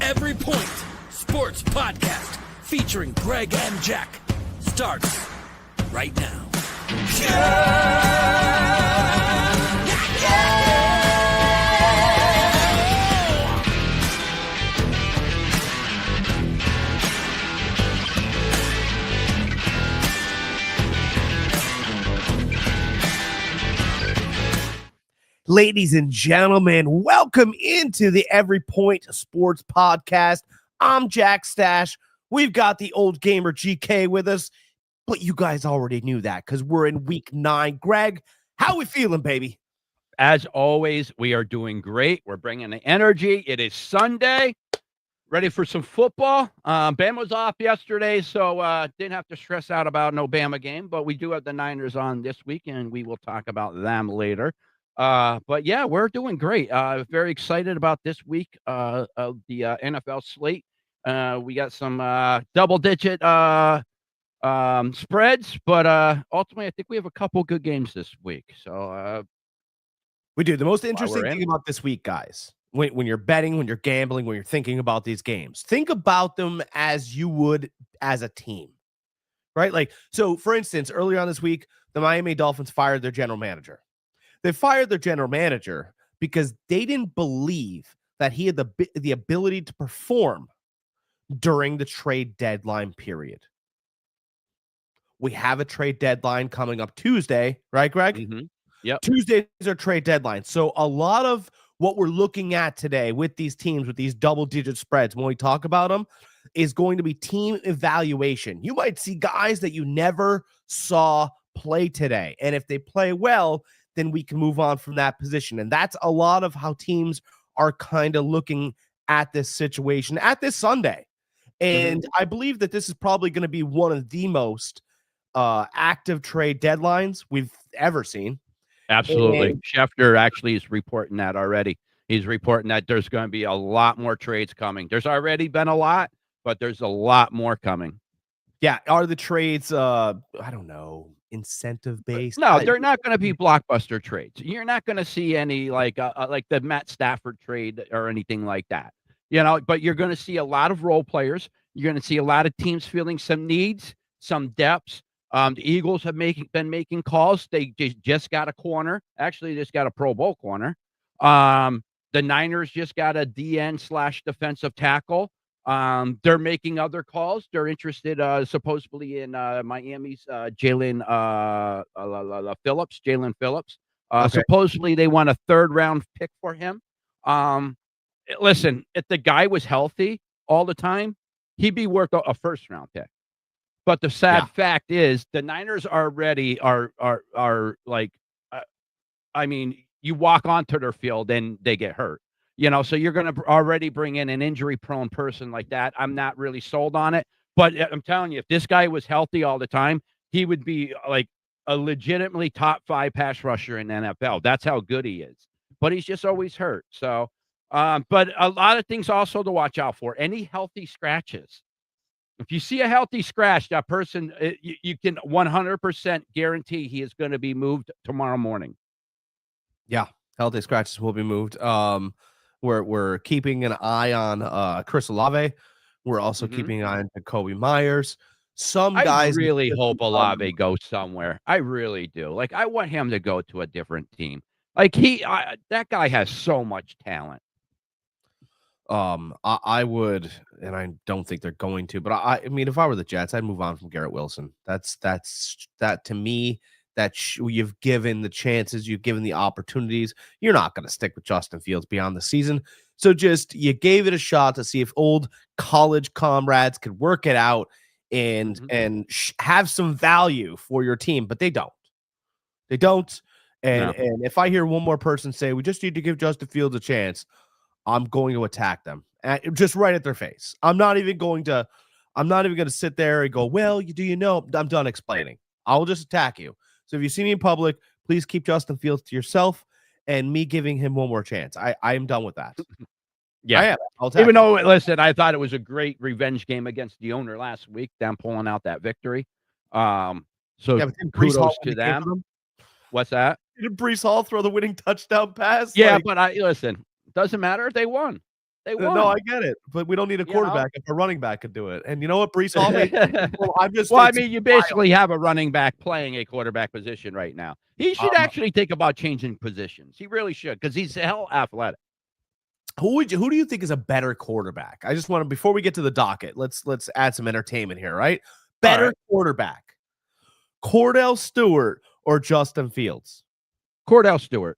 Every Point Sports Podcast featuring Greg and Jack starts right now. Ladies and gentlemen, welcome into the Every Point Sports Podcast. I'm Jack Stash. We've got the OldGamerGK with us, but you guys already knew that because we're in week 9. Greg, how we feeling, baby? As always, we are doing great. We're bringing the energy. It is Sunday. Ready for some football. Bama was off yesterday, so didn't have to stress out about no Bama game, but we do have the Niners on this week, and we will talk about them later. But yeah, we're doing great. Very excited about this week of the NFL slate. We got some double-digit spreads, but ultimately, I think we have a couple good games this week. So we do. The most interesting thing about this week, guys, when you're betting, when you're gambling, when you're thinking about these games, think about them as you would as a team, right? Like, so for instance, earlier on this week, the Miami Dolphins fired their general manager. They fired their general manager because they didn't believe that he had the ability to perform during the trade deadline period. We have a trade deadline coming up Tuesday, right, Greg? mm-hmm. Yep. Tuesdays are trade deadlines. So a lot of what we're looking at today with these teams, with these double-digit spreads, when we talk about them, is going to be team evaluation. You might see guys that you never saw play today. And if they play well, then we can move on from that position. And that's a lot of how teams are kind of looking at this situation at this Sunday. And I believe that this is probably going to be one of the most active trade deadlines we've ever seen. Absolutely. And Schefter actually is reporting that already. He's reporting that there's going to be a lot more trades coming. There's already been a lot, but there's a lot more coming. Yeah. Are the trades, I don't know, incentive based? No, they're not going to be blockbuster trades. You're not going to see any like the Matt Stafford trade or anything like that, but you're going to see a lot of role players. You're going to see a lot of teams feeling some needs, some depths. The Eagles have been making calls. They just got a corner. Actually, just got a Pro Bowl corner. The Niners just got a DN/defensive tackle. They're making other calls. They're interested supposedly in Miami's Jalen Phillips. Okay. Supposedly they want a 3rd-round pick for him. Listen, if the guy was healthy all the time, he'd be worth a 1st-round pick. But the sad fact is the Niners already are like, I mean, you walk onto their field and they get hurt. So you're going to already bring in an injury-prone person like that. I'm not really sold on it. But I'm telling you, if this guy was healthy all the time, he would be like a legitimately top 5 pass rusher in the NFL. That's how good he is. But he's just always hurt. So, but a lot of things also to watch out for. Any healthy scratches. If you see a healthy scratch, that person, you can 100% guarantee he is going to be moved tomorrow morning. Yeah, healthy scratches will be moved. We're keeping an eye on Chris Olave. We're also keeping an eye on Jacoby Myers. Some guys I really hope Olave goes somewhere. I really do. Like, I want him to go to a different team. Like that guy has so much talent. I would, and I don't think they're going to, but I mean, if I were the Jets, I'd move on from Garrett Wilson. That's that to me. That you've given the chances, you've given the opportunities. You're not going to stick with Justin Fields beyond the season. So just you gave it a shot to see if old college comrades could work it out and have some value for your team, but they don't. They don't. And if I hear one more person say we just need to give Justin Fields a chance, I'm going to attack them just right at their face. I'm not even going to sit there and go, well, I'm done explaining. I'll just attack you. So if you see me in public, please keep Justin Fields to yourself and me giving him one more chance. I am done with that. Yeah. I am. Even though, listen, I thought it was a great revenge game against the owner last week, them pulling out that victory. So kudos to them. What's that? Did Breece Hall throw the winning touchdown pass? Yeah, but listen, doesn't matter if they won. They won. No, I get it, but we don't need a You know? quarterback if a running back could do it. And you know what, Brees Hall made? Well, I'm just. Well, I it's mean, you wild. basically have a running back playing a quarterback position right now. He should actually think about changing positions. He really should, because he's hell athletic. Who do you think is a better quarterback? I just want to, before we get to the docket, let's add some entertainment here, right? Better quarterback, Cordell Stewart or Justin Fields? Cordell Stewart.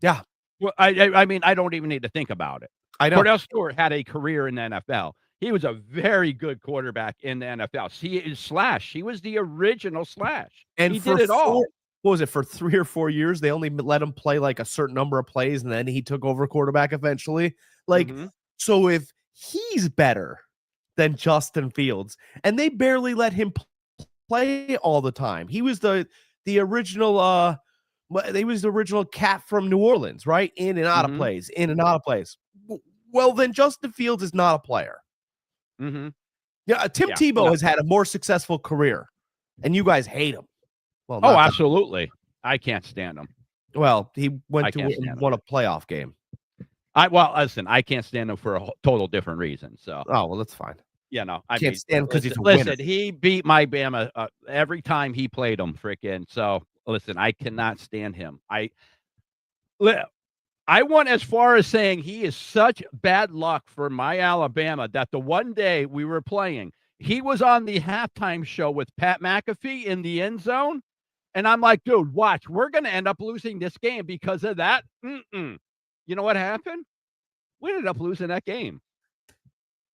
Yeah. Well, I mean, I don't even need to think about it. I know. Cordell Stewart had a career in the NFL. He was a very good quarterback in the NFL. He is Slash. He was the original Slash. And he for did it all. What was it, for 3 or 4 years? They only let him play like a certain number of plays, and then he took over quarterback eventually. Like, so if he's better than Justin Fields, and they barely let him play all the time, he was the original. He was the original cat from New Orleans, right? In and out of plays, in and out of plays. Well, then Justin Fields is not a player. Yeah, Tim Tebow has had a more successful career, and you guys hate him. Well, oh, absolutely. I can't stand him. Well, he went to won a playoff game. Well, listen, I can't stand him for a total different reason. So, oh well, that's fine. You know, I can't stand him because he's a winner. He beat my Bama every time he played him, freaking. So, listen, I cannot stand him. I went as far as saying he is such bad luck for my Alabama that the one day we were playing, he was on the halftime show with Pat McAfee in the end zone. And I'm like, dude, watch, we're going to end up losing this game because of that. You know what happened? We ended up losing that game.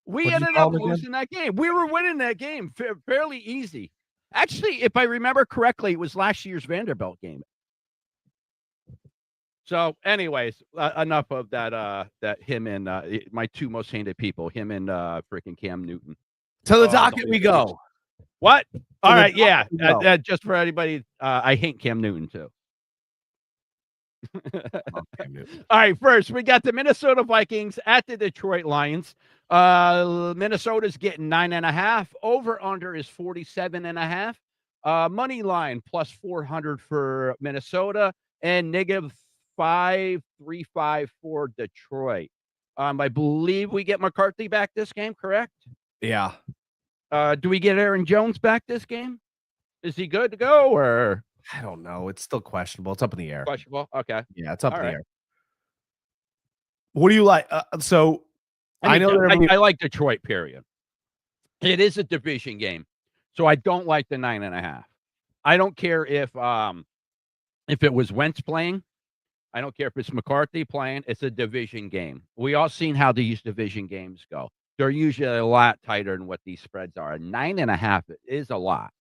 We ended up losing that game. We were winning that game fairly easy. Actually, if I remember correctly, it was last year's Vanderbilt game. So, anyways, enough of that. That him and my two most hated people, him and freaking Cam Newton. To the docket we go. What? All right, yeah. Just for anybody, I hate Cam Newton too. All right, first we got the Minnesota Vikings at the Detroit Lions. Minnesota's getting 9.5. Over under is 47.5. Money line plus 400 for Minnesota and negative 535 for Detroit. I believe we get McCarthy back this game, correct? Yeah. Do we get Aaron Jones back this game? Is he good to go, or I don't know. It's still questionable. It's up in the air. Questionable. Okay. Yeah, it's up in the air. What do you like? So I know I like Detroit. Period. It is a division game, so I don't like the 9.5. I don't care if it was Wentz playing. I don't care if it's McCarthy playing. It's a division game. We all seen how these division games go. They're usually a lot tighter than what these spreads are. 9.5 is a lot.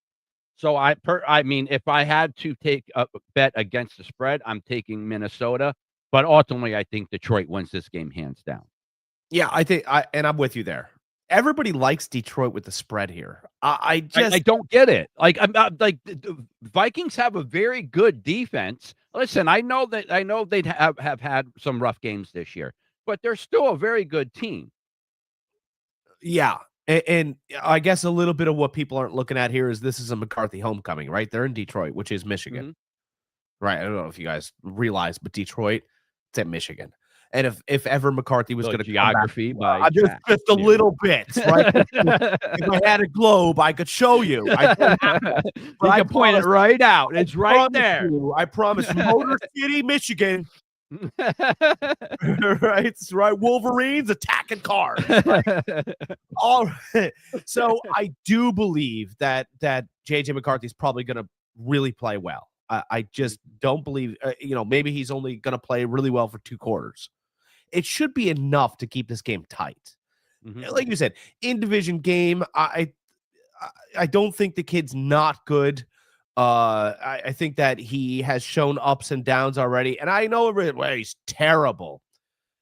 So I mean, if I had to take a bet against the spread, I'm taking Minnesota. But ultimately, I think Detroit wins this game hands down. Yeah, and I'm with you there. Everybody likes Detroit with the spread here. I don't get it. Like the Vikings have a very good defense. Listen, I know they'd have had some rough games this year, but they're still a very good team. Yeah. And I guess a little bit of what people aren't looking at here is this is a McCarthy homecoming, right? They're in Detroit, which is Michigan. Right. I don't know if you guys realize, but Detroit, it's at Michigan. And if ever McCarthy was going to geography come back, just a little bit, right? If I had a globe, I could show you. I can point it right out. It's right there. I promise. Motor City, Michigan. Right, it's right. Wolverines attacking cars. Right? All right. So I do believe that JJ McCarthy's probably going to really play well. I just don't believe, maybe he's only going to play really well for 2 quarters. It should be enough to keep this game tight. Like you said, in division game, I don't think the kid's not good. I think that he has shown ups and downs already, and I know he's terrible.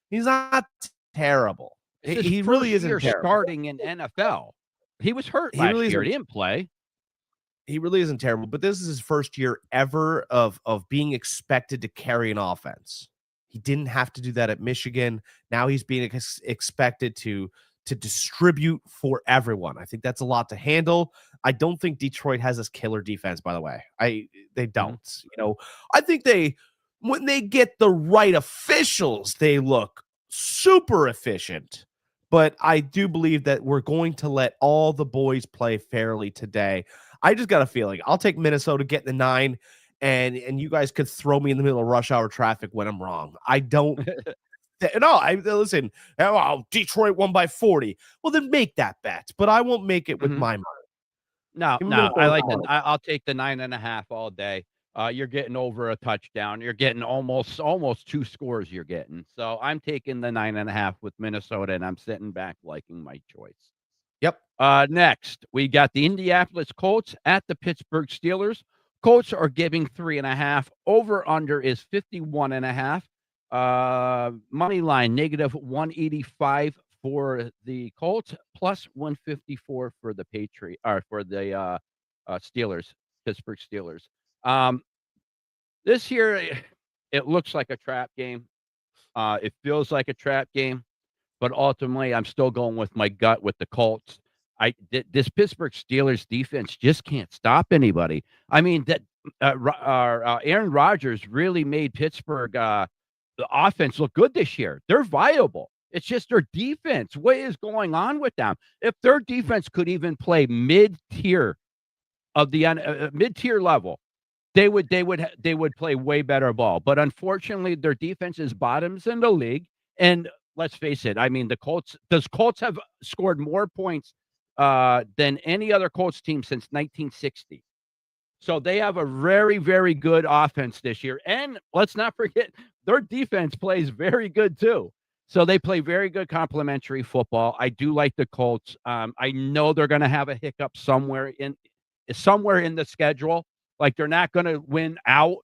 He's not terrible. He really isn't terrible. Starting in NFL, he was hurt last year. He didn't play. He really isn't terrible, but this is his first year ever of being expected to carry an offense. He didn't have to do that at Michigan. Now he's being expected to distribute for everyone. I think that's a lot to handle. I don't think Detroit has this killer defense, by the way. They don't. I think when they get the right officials, they look super efficient. But I do believe that we're going to let all the boys play fairly today. I just got a feeling I'll take Minnesota, get the 9, and you guys could throw me in the middle of rush hour traffic when I'm wrong. I don't. No, I listen. Oh, Detroit won by 40. Well, then make that bet, but I won't make it with my money. No, Give me no, I Minnesota like the money. I'll take the 9.5 all day. You're getting over a touchdown. You're getting almost 2 scores you're getting. So I'm taking the 9.5 with Minnesota, and I'm sitting back liking my choice. Yep. Next, we got the Indianapolis Colts at the Pittsburgh Steelers. Colts are giving 3.5. Over under is 51.5. Money line -185 for the Colts, plus 154 for the Steelers, Pittsburgh Steelers. This year, it looks like a trap game. It feels like a trap game, but ultimately, I'm still going with my gut with the Colts. This Pittsburgh Steelers defense just can't stop anybody. I mean, Aaron Rodgers really made Pittsburgh the offense look good this year. They're viable. It's just their defense. What is going on with them? If their defense could even play mid-tier of the mid-tier level, they would play way better ball. But unfortunately, their defense is bottoms in the league. And let's face it, I mean, the Colts have scored more points than any other Colts team since 1960. So they have a very, very good offense this year. And let's not forget, their defense plays very good too. So they play very good complementary football. I do like the Colts. I know they're going to have a hiccup somewhere in the schedule. Like they're not going to win out,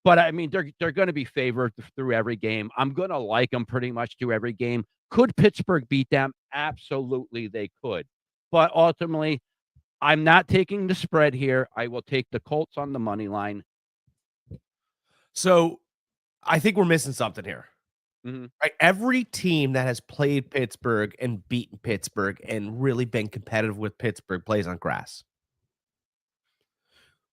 but I mean they're going to be favored through every game. I'm going to like them pretty much through every game. Could Pittsburgh beat them? Absolutely, they could. But ultimately, I'm not taking the spread here. I will take the Colts on the money line. So I think we're missing something here. Mm-hmm. Right? Every team that has played Pittsburgh and beaten Pittsburgh and really been competitive with Pittsburgh plays on grass.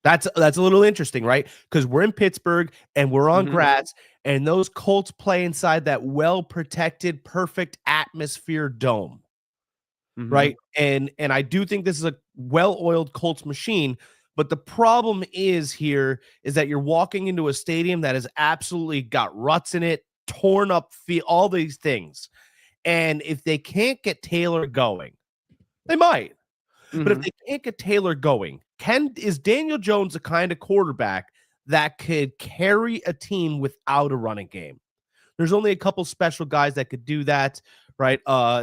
That's a little interesting, right? Because we're in Pittsburgh and we're on grass, and those Colts play inside that well-protected, perfect atmosphere dome. Right. And I do think this is a well-oiled Colts machine, but the problem is that you're walking into a stadium that has absolutely got ruts in it, torn up all these things. And if they can't get Taylor going, they might. But if they can't get Taylor going, is Daniel Jones the kind of quarterback that could carry a team without a running game? There's only a couple special guys that could do that, right?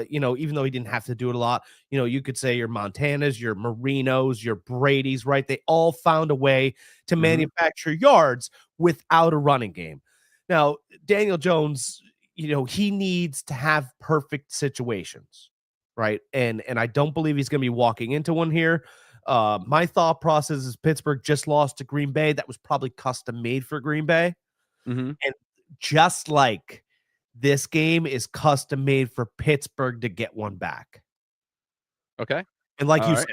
Even though he didn't have to do it a lot, you could say your Montanas, your Marinos, your Brady's, right? They all found a way to manufacture yards without a running game. Now, Daniel Jones, he needs to have perfect situations, right? And I don't believe he's going to be walking into one here. My thought process is Pittsburgh just lost to Green Bay. That was probably custom made for Green Bay. And just like this game is custom made for Pittsburgh to get one back. Okay. And like you said,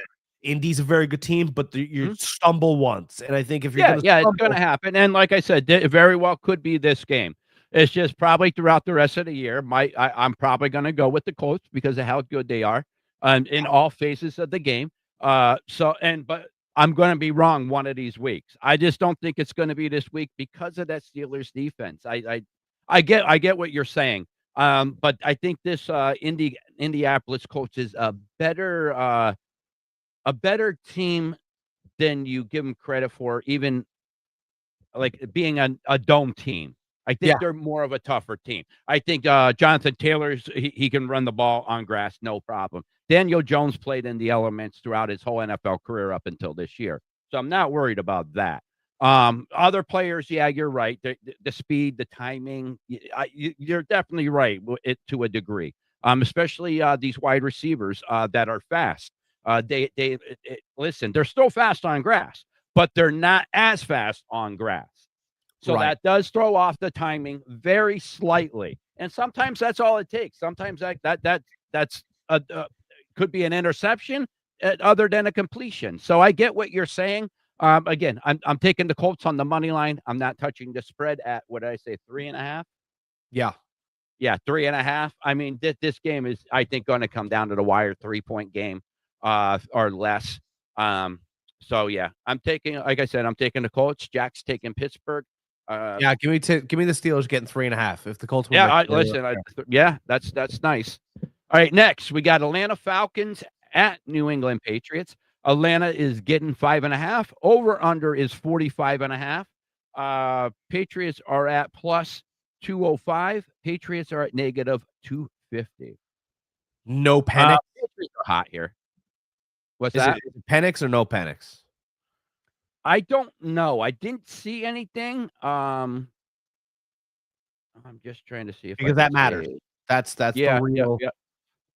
Indy's a very good team, but you stumble once. And I think if you're it's going to happen. And like I said, it very well could be this game. It's just probably throughout the rest of the year. I'm probably going to go with the Colts because of how good they are in all phases of the game. But I'm going to be wrong one of these weeks. I just don't think it's going to be this week because of that Steelers defense. I get what you're saying. But I think this Indianapolis Colts is a better team than you give them credit for, even like being a dome team. I think they're more of a tougher team. I think Jonathan Taylor's he can run the ball on grass, no problem. Daniel Jones played in the elements throughout his whole NFL career up until this year. So I'm not worried about that. Other players, you're right. The speed, the timing, you're definitely right to a degree. Especially these wide receivers that are fast. Listen, they're still fast on grass, but they're not as fast on grass. So that does throw off the timing very slightly. And sometimes that's all it takes. Sometimes that's could be an interception other than a completion. So I get what you're saying. Again, I'm taking the Colts on the money line. I'm not touching the spread at, what did I say, 3.5? Yeah. Yeah, 3.5. I mean, this game is, I think, going to come down to the wire, 3-point game, or less. So yeah, I'm taking, like I said, I'm taking the Colts. Jack's taking Pittsburgh. Yeah, give me the Steelers getting 3.5. If the Colts win Yeah, by four, listen, yeah, that's nice. All right, next we got Atlanta Falcons at New England Patriots. Atlanta is getting 5.5. Over under is 45.5. Patriots are at plus 205. Patriots are at negative 250. no Penix. Patriots are hot here. What's Is that? it Penix or no Penix? I don't know. I didn't see anything. I'm just trying to see if I Because can that matters. see. That's the Yeah, yeah, real yeah.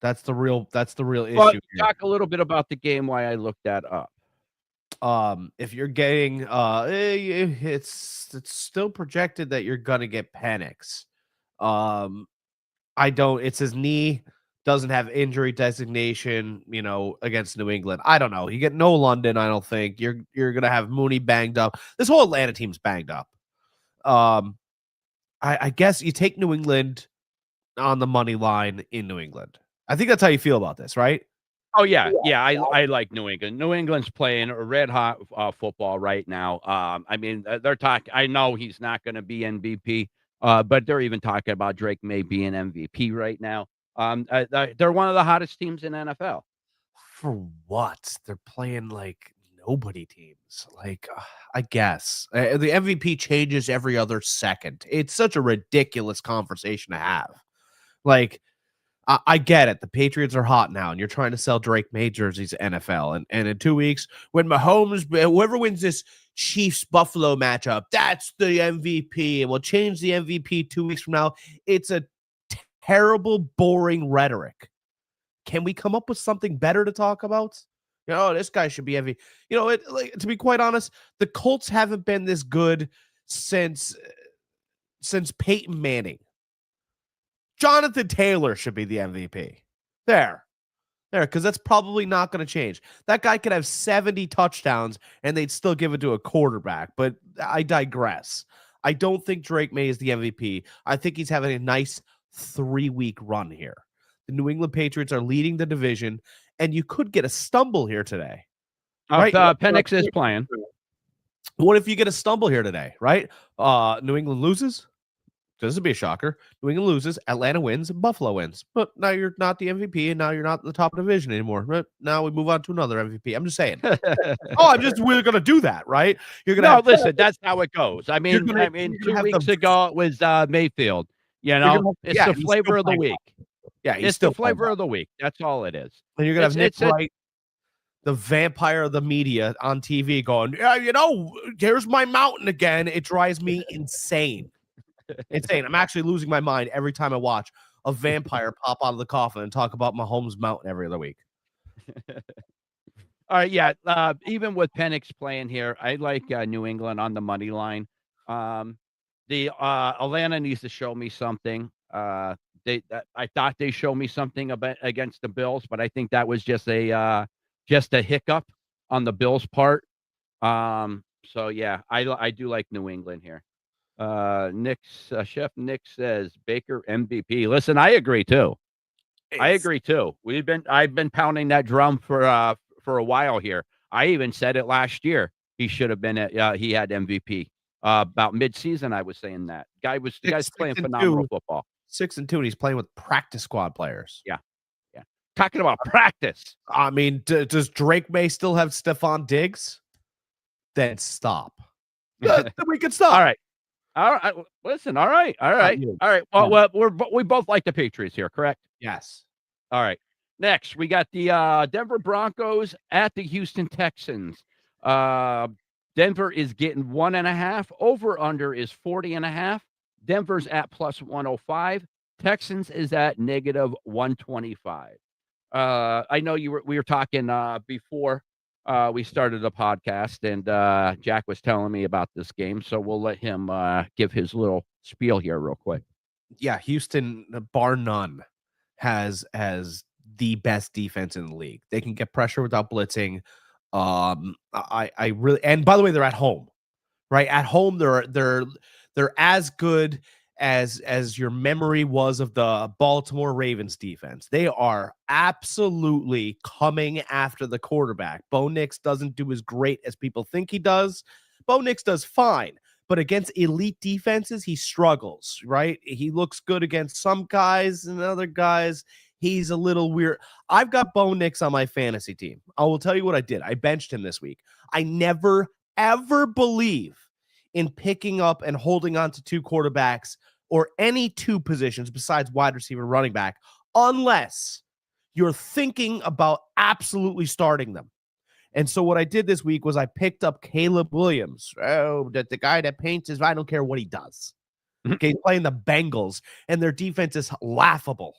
that's the real But issue here. talk a little bit about the game, why I looked that up. If you're getting it's still projected that you're gonna get Penix. It says knee doesn't have injury designation, against New England. I don't know. You get no London, I don't think. You're gonna have Mooney banged up. This whole Atlanta team's banged up. I guess you take New England on the money line in New England. I think that's how you feel about this, right? Oh, yeah, yeah, I like New England. New England's playing a red hot, football right now. I mean, they're talking, I know he's not gonna be MVP, but they're even talking about Drake May being MVP right now. They're one of the hottest teams in NFL. For what? They're playing like nobody teams. Like, I guess the MVP changes every other second. It's such a ridiculous conversation to have. Like, I get it. The Patriots are hot now, and you're trying to sell Drake May jerseys to NFL. And in 2 weeks, when Mahomes, whoever wins this Chiefs Buffalo matchup, that's the MVP, and we'll change the MVP 2 weeks from now. It's a terrible, boring rhetoric. Can we come up with something better to talk about? This guy should be MVP. To be quite honest, the Colts haven't been this good since Peyton Manning. Jonathan Taylor should be the MVP. There, because that's probably not going to change. That guy could have 70 touchdowns and they'd still give it to a quarterback, but I digress. I don't think Drake May is the MVP. I think he's having a nice 3-week run here. The New England Patriots are leading the division, and you could get a stumble here today. Right? Penix is playing. What if you get a stumble here today, right? New England loses. This would be a shocker. New England loses, Atlanta wins, and Buffalo wins. But now you're not the MVP, and now you're not in the top of the division anymore. But now we move on to another MVP. I'm just saying. We're going to do that, right? You're going to listen, that's how it goes. I mean, 2 weeks ago it was Mayfield. It's the flavor of the week. Yeah, it's the flavor of the week. That's all it is. And you're going to have Nick Wright, the vampire of the media, on TV going, here's my mountain again. It drives me insane. Insane. I'm actually losing my mind every time I watch a vampire pop out of the coffin and talk about Mahomes Mountain every other week. All right, yeah. Even with Penix playing here, I like New England on the money line. The Atlanta needs to show me something. I thought they showed me something against the Bills, but I think that was just a hiccup on the Bills' part. So yeah, I do like New England here. Chef Nick says Baker MVP. Listen, I agree too. I've been pounding that drum for a while here. I even said it last year. He should have been he had MVP. About mid-season, I was saying that. The guy's playing phenomenal football. 6-2, and he's playing with practice squad players. Yeah. Talking about practice. I mean, does Drake May still have Stephon Diggs? Then stop. Then we can stop. All right. Listen. All right. Well, we both like the Patriots here, correct? Yes. All right. Next, we got the Denver Broncos at the Houston Texans. Denver is getting 1.5. Over under is 40.5. Denver's at plus 105. Texans is at negative 125. I know we were talking before we started the podcast, and Jack was telling me about this game, so we'll let him give his little spiel here real quick. Yeah, Houston, bar none, has the best defense in the league. They can get pressure without blitzing. I really, and by the way, they're at home, right? At home, they're as good as your memory was of the Baltimore Ravens defense. They are absolutely coming after the quarterback. Bo Nix doesn't do as great as people think he does. Bo Nix does fine, but against elite defenses, he struggles, right? He looks good against some guys and other guys. He's a little weird. I've got Bo Nix on my fantasy team. I will tell you what I did. I benched him this week. I never, ever believe in picking up and holding on to two quarterbacks or any two positions besides wide receiver, running back, unless you're thinking about absolutely starting them. And so what I did this week was I picked up Caleb Williams. Oh, the guy that paints his, I don't care what he does. Okay, he's playing the Bengals, and their defense is laughable.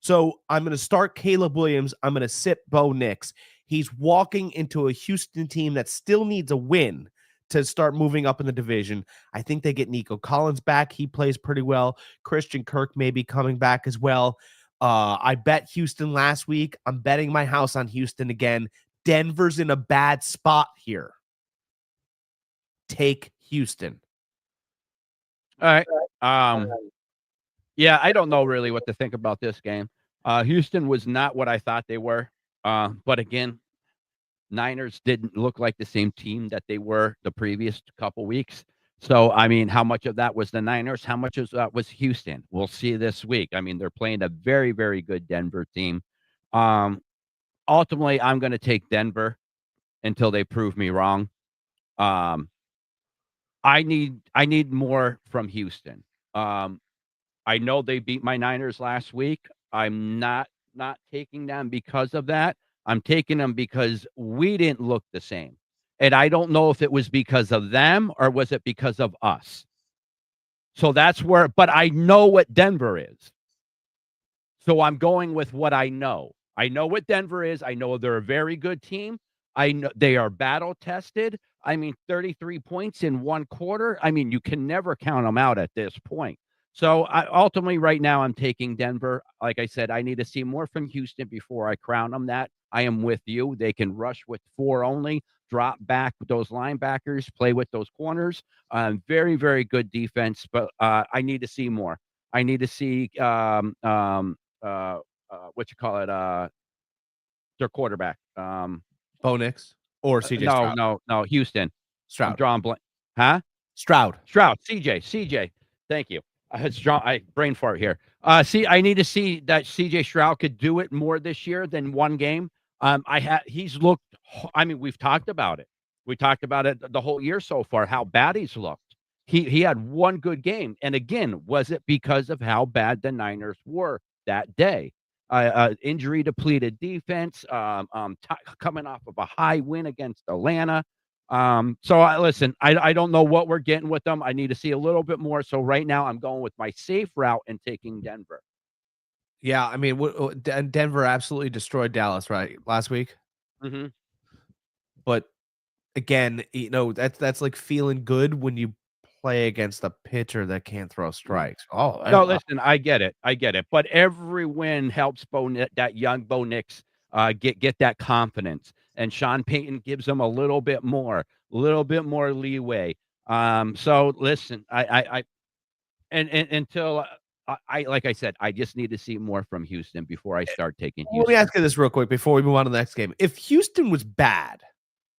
So I'm going to start Caleb Williams. I'm going to sit Bo Nix. He's walking into a Houston team that still needs a win to start moving up in the division. I think they get Nico Collins back. He plays pretty well. Christian Kirk may be coming back as well. I bet Houston last week. I'm betting my house on Houston again. Denver's in a bad spot here. Take Houston. All right. Yeah, I don't know really what to think about this game. Houston was not what I thought they were. But again, Niners didn't look like the same team that they were the previous couple weeks. So, I mean, how much of that was the Niners? How much of that was Houston? We'll see this week. I mean, they're playing a very, very good Denver team. Ultimately, I'm going to take Denver until they prove me wrong. I need more from Houston. I know they beat my Niners last week. I'm not taking them because of that. I'm taking them because we didn't look the same. And I don't know if it was because of them or was it because of us. So that's where, but I know what Denver is. So I'm going with what I know. I know what Denver is. I know they're a very good team. I know they are battle tested. I mean, 33 points in one quarter. I mean, you can never count them out at this point. So ultimately, right now, I'm taking Denver. Like I said, I need to see more from Houston before I crown them that. I am with you. They can rush with 4 only, drop back with those linebackers, play with those corners. Very, very good defense, but I need to see more. I need to see what you call it, their quarterback. Bo Nix or CJ Stroud? No, Houston. Stroud. I'm drawing blank. Huh? Stroud. CJ. Thank you. It's drawn. I brain fart here. I need to see that CJ Stroud could do it more this year than one game. He's looked. I mean, we've talked about it. We talked about it the whole year so far. How bad he's looked. He had one good game, and again, was it because of how bad the Niners were that day? Injury depleted defense, coming off of a high win against Atlanta. Listen, I don't know what we're getting with them. I need to see a little bit more. So right now I'm going with my safe route and taking Denver. Yeah, I mean, Denver absolutely destroyed Dallas last week. Mm-hmm. But again, that's like feeling good when you play against a pitcher that can't throw strikes. No, listen, I get it. But every win helps that young Bo Nix get that confidence, and Sean Payton gives him a little bit more leeway. So listen, until like I said, I just need to see more from Houston before I start taking Houston. Let me ask you this real quick before we move on to the next game. If Houston was bad,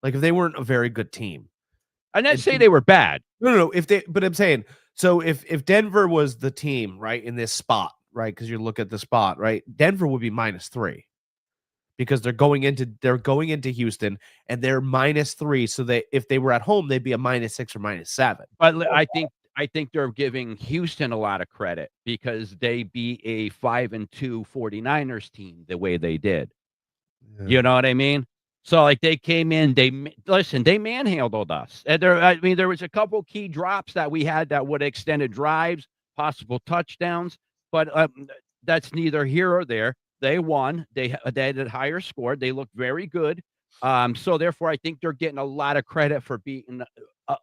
like if they weren't a very good team, I didn't say they were bad. No. But I'm saying, so if Denver was the team, right, in this spot, right, because you look at the spot, right, Denver would be -3 because they're going into Houston and they're -3. So if they were at home, they'd be a -6 or -7. But I think they're giving Houston a lot of credit because they beat a 5-2 49ers team the way they did. Yeah. You know what I mean? So, like, they came in, they manhandled us. And there was a couple key drops that we had that would have extended drives, possible touchdowns, but that's neither here or there. They won. They had a higher score. They looked very good. So, therefore, I think they're getting a lot of credit for beating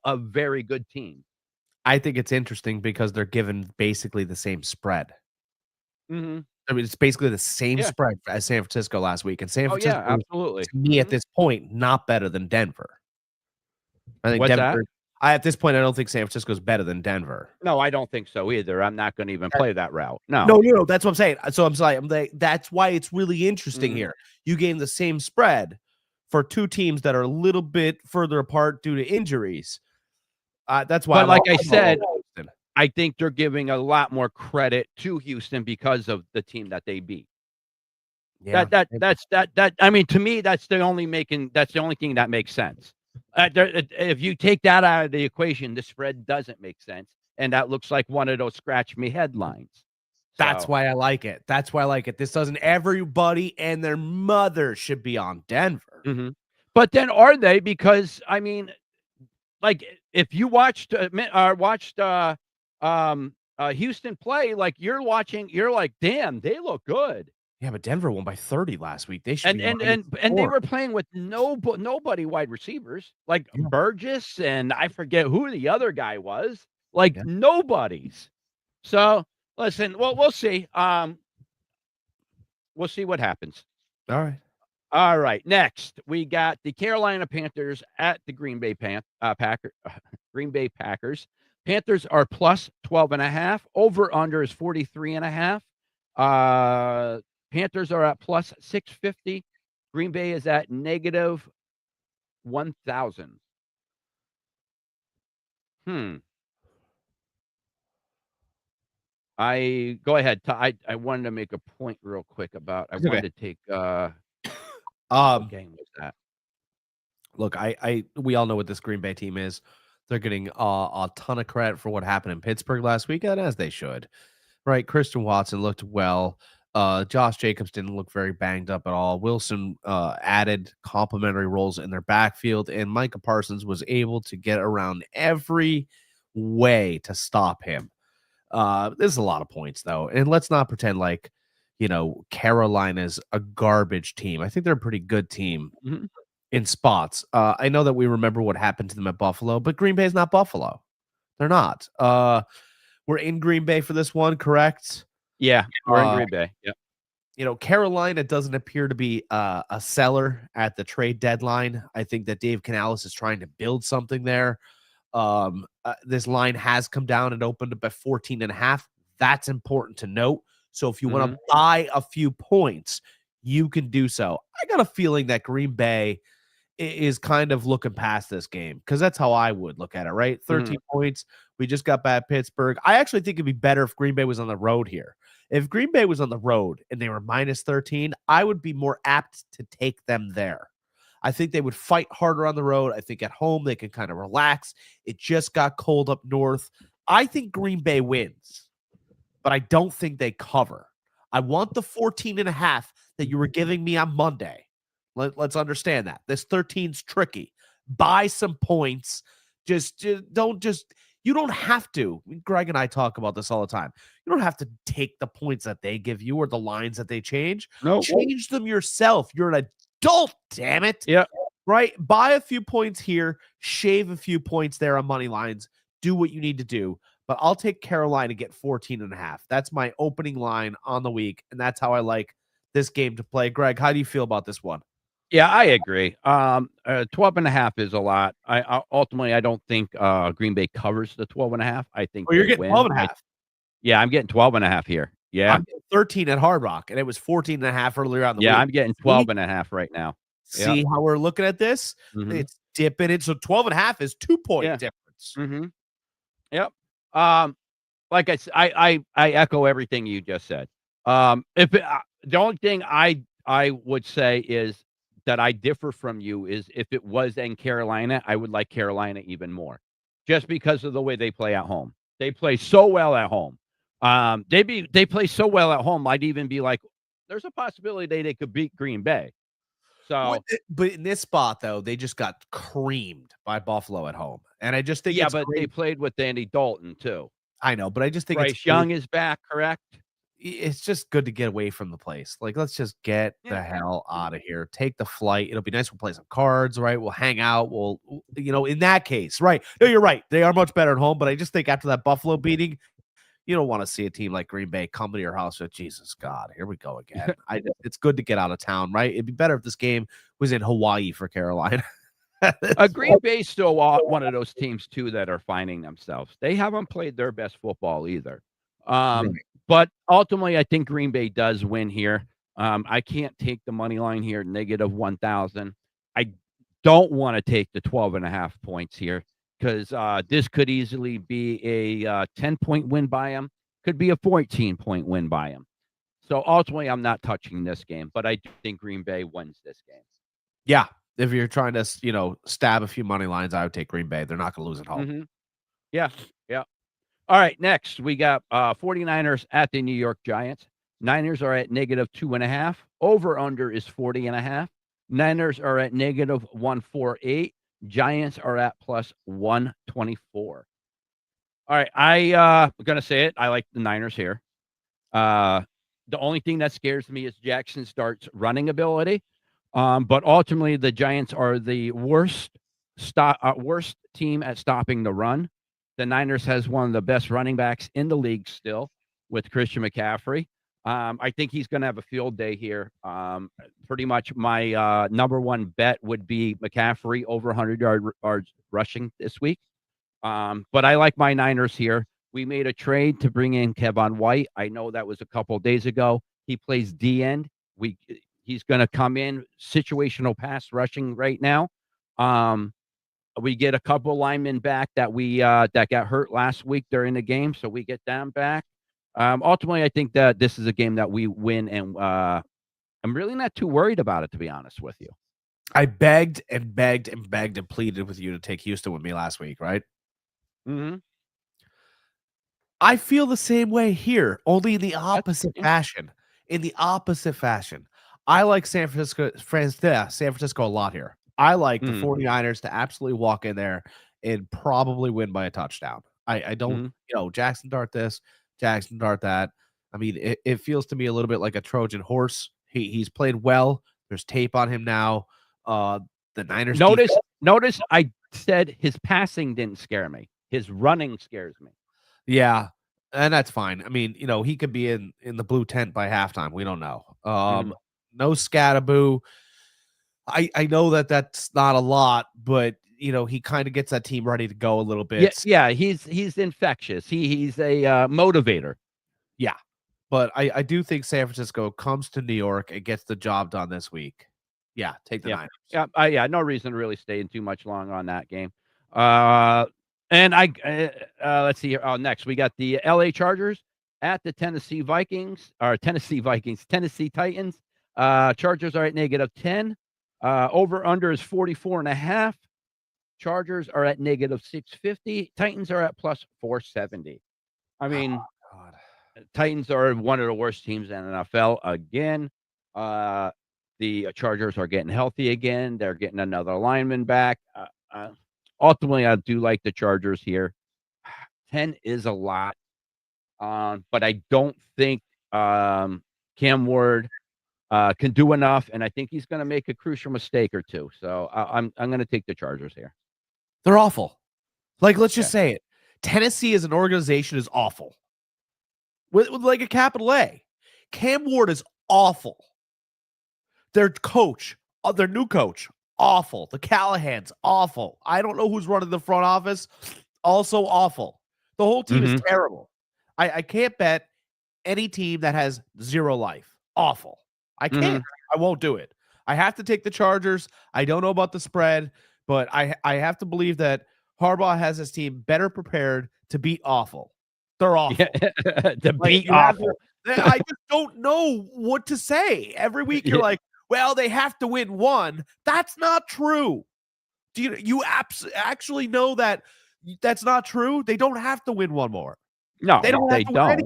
a very good team. I think it's interesting because they're given basically the same spread. Mm-hmm. I mean, it's basically the same spread as San Francisco last week. And San Francisco, absolutely. to me, at this point, not better than Denver. I think What's Denver. That? At this point, I don't think San Francisco's better than Denver. No, I don't think so either. I'm not going to even play that route. No, that's what I'm saying. So I'm like, that's why it's really interesting Mhm. here. You gain the same spread for two teams that are a little bit further apart due to injuries. That's why. But like I said, Houston. I think they're giving a lot more credit to Houston because of the team that they beat. Yeah. That I mean, to me, that's the only thing that makes sense. If you take that out of the equation, the spread doesn't make sense, and that looks like one of those scratch me headlines. That's why I like it. That's why I like it. This doesn't. Everybody and their mother should be on Denver. Mm-hmm. But then are they? Because I mean, like if you watched Houston play, like you're like, damn, they look good. Yeah, but Denver won by 30 last week. They should And they were playing with nobody wide receivers, like Burgess, and I forget who the other guy was, like nobody's. So listen, well, we'll see. We'll see what happens. All right. All right. Next, we got the Carolina Panthers at the Green Bay Packers. Panthers are plus 12.5. Over under is 43.5. Panthers are at plus 650. Green Bay is at negative 1,000. I go ahead. I wanted to make a point real quick about. I wanted to take. What game was that? Look, we all know what this Green Bay team is. They're getting a ton of credit for what happened in Pittsburgh last weekend, as they should. Right? Christian Watson looked well. Josh Jacobs didn't look very banged up at all. Wilson added complementary roles in their backfield, and Micah Parsons was able to get around every way to stop him. There's a lot of points, though, and let's not pretend like, Carolina's a garbage team. I think they're a pretty good team in spots. I know that we remember what happened to them at Buffalo, but Green Bay is not Buffalo. They're not. We're in Green Bay for this one, correct? Yeah, we're in Green Bay. Yeah. Carolina doesn't appear to be a seller at the trade deadline. I think that Dave Canales is trying to build something there. This line has come down and opened up at 14.5. That's important to note. So if you want to buy a few points, you can do so. I got a feeling that Green Bay is kind of looking past this game because that's how I would look at it, right? 13 points. We just got back Pittsburgh. I actually think it'd be better if Green Bay was on the road here. If Green Bay was on the road and they were minus 13, I would be more apt to take them there. I think they would fight harder on the road. I think at home they can kind of relax. It just got cold up north. I think Green Bay wins, but I don't think they cover. I want the 14.5 that you were giving me on Monday. Let's understand that. This 13's tricky. Buy some points. You don't have to. Greg and I talk about this all the time. You don't have to take the points that they give you or the lines that they change. No. Change them yourself. You're an adult, damn it. Yeah. Right? Buy a few points here. Shave a few points there on money lines. Do what you need to do. But I'll take Carolina to get 14.5. That's my opening line on the week, and that's how I like this game to play. Greg, how do you feel about this one? Yeah, I agree. 12.5 is a lot. I ultimately I don't think Green Bay covers the 12.5. I think you're getting 12.5. Yeah, I'm getting 12.5 here. Yeah, I'm getting 13 at Hard Rock, and it was 14.5 earlier on the week. Yeah, I'm getting 12.5 right now. See how we're looking at this? It's dipping it. So 12.5 is 2-point difference. Yep. Like I said, I echo everything you just said. The only thing I would say is that I differ from you is if it was in Carolina, I would like Carolina even more, just because of the way they play at home. They play so well at home. They play so well at home. I'd even be like, there's a possibility they could beat Green Bay. So, but in this spot though, they just got creamed by Buffalo at home, and I just think they played with Andy Dalton too. I know, but I just think Bryce Young is back, correct? It's just good to get away from the place. Like, let's just get the hell out of here. Take the flight. It'll be nice. We'll play some cards, right? We'll hang out. We'll, in that case, right? No, you're right. They are much better at home, but I just think after that Buffalo beating, you don't want to see a team like Green Bay come to your house with Jesus God. Here we go again. It's good to get out of town, right? It'd be better if this game was in Hawaii for Carolina. Green Bay's still one of those teams too that are finding themselves. They haven't played their best football either. Right. But ultimately, I think Green Bay does win here. I can't take the money line here, negative 1,000. I don't want to take the 12.5 points here because this could easily be a 10-point win by them. Could be a 14-point win by them. So ultimately, I'm not touching this game, but I do think Green Bay wins this game. Yeah. If you're trying to, stab a few money lines, I would take Green Bay. They're not going to lose at home. Mm-hmm. Yeah. All right, next we got 49ers at the New York Giants. Niners are at negative 2.5. Over-under is 40.5. Niners are at negative 148. Giants are at plus 124. All right, I'm going to say it. I like the Niners here. The only thing that scares me is Jackson Start's running ability. But ultimately, the Giants are the worst team at stopping the run. The Niners has one of the best running backs in the league still with Christian McCaffrey. I think he's going to have a field day here. Pretty much my number one bet would be McCaffrey over 100 yards rushing this week. But I like my Niners here. We made a trade to bring in Kevin White. I know that was a couple of days ago. He plays D end. He's going to come in situational pass rushing right now. We get a couple linemen back that that got hurt last week during the game, so we get them back. Ultimately, I think that this is a game that we win, and I'm really not too worried about it, to be honest with you. I begged and begged and begged and pleaded with you to take Houston with me last week, right? Mm-hmm. I feel the same way here, only in the opposite fashion. In the opposite fashion. I like San Francisco a lot here. I like the 49ers to absolutely walk in there and probably win by a touchdown. I don't, Jackson Dart this, Jackson Dart that. I mean, it feels to me a little bit like a Trojan horse. He's played well. There's tape on him now. The Niners. Notice I said his passing didn't scare me. His running scares me. Yeah, and that's fine. I mean, he could be in the blue tent by halftime. We don't know. No Scattaboo. I know that's not a lot, but he kind of gets that team ready to go a little bit. Yeah, he's infectious. He's a motivator. Yeah, but I do think San Francisco comes to New York and gets the job done this week. Yeah, take the Niners. Yeah, no reason to really stay in too much long on that game. And let's see here. Next we got the LA Chargers at the Tennessee Titans. Chargers are at negative 10. Over under is 44.5. Chargers are at negative 650. Titans are at plus 470. I mean, Titans are one of the worst teams in the NFL again. The Chargers are getting healthy again. They're getting another lineman back. Ultimately, I do like the Chargers here. 10 is a lot, but I don't think Cam Ward can do enough, and I think he's going to make a crucial mistake or two. So I'm going to take the Chargers here. They're awful. Like, let's just say it. Tennessee as an organization is awful. With like a capital A. Cam Ward is awful. Their coach, their new coach, awful. The Callahan's awful. I don't know who's running the front office. Also awful. The whole team is terrible. I can't bet any team that has zero life. Awful. I can't. I won't do it. I have to take the Chargers. I don't know about the spread, but I have to believe that Harbaugh has his team better prepared to beat awful. They're awful. To beat awful. I just don't know what to say. Every week you're like, well, they have to win one. That's not true. Do you actually know that that's not true? They don't have to win one more. No, they don't.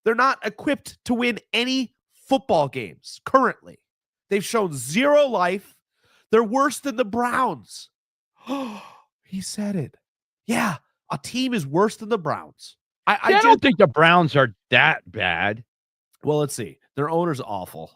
They're not equipped to win any football games currently. They've shown zero life. They're worse than the Browns. He said it. Yeah, a team is worse than the Browns. I don't think the Browns are that bad. Well, let's see. Their owner's awful.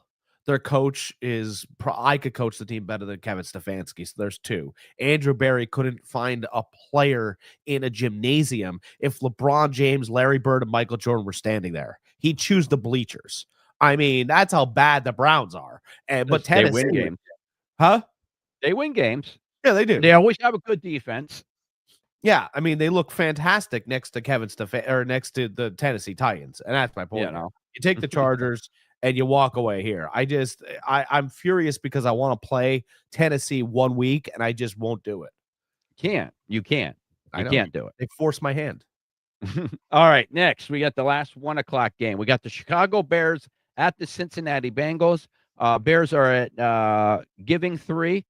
Their coach is I could coach the team better than Kevin Stefanski. So there's two. Andrew Berry couldn't find a player in a gymnasium if LeBron James, Larry Bird, and Michael Jordan were standing there. He'd choose the bleachers. I mean, that's how bad the Browns are. But Tennessee, they win games. Huh? They win games. Yeah, they do. They always have a good defense. Yeah, I mean, they look fantastic next to Kevin Stefan or next to the Tennessee Titans, and that's my point. You know. You take the Chargers and you walk away here. I'm furious because I want to play Tennessee 1 week and I just won't do it. You can't I know. do it. They force my hand. All right, next we got the last 1 o'clock game. We got the Chicago Bears at the Cincinnati Bengals. Bears are at giving 3.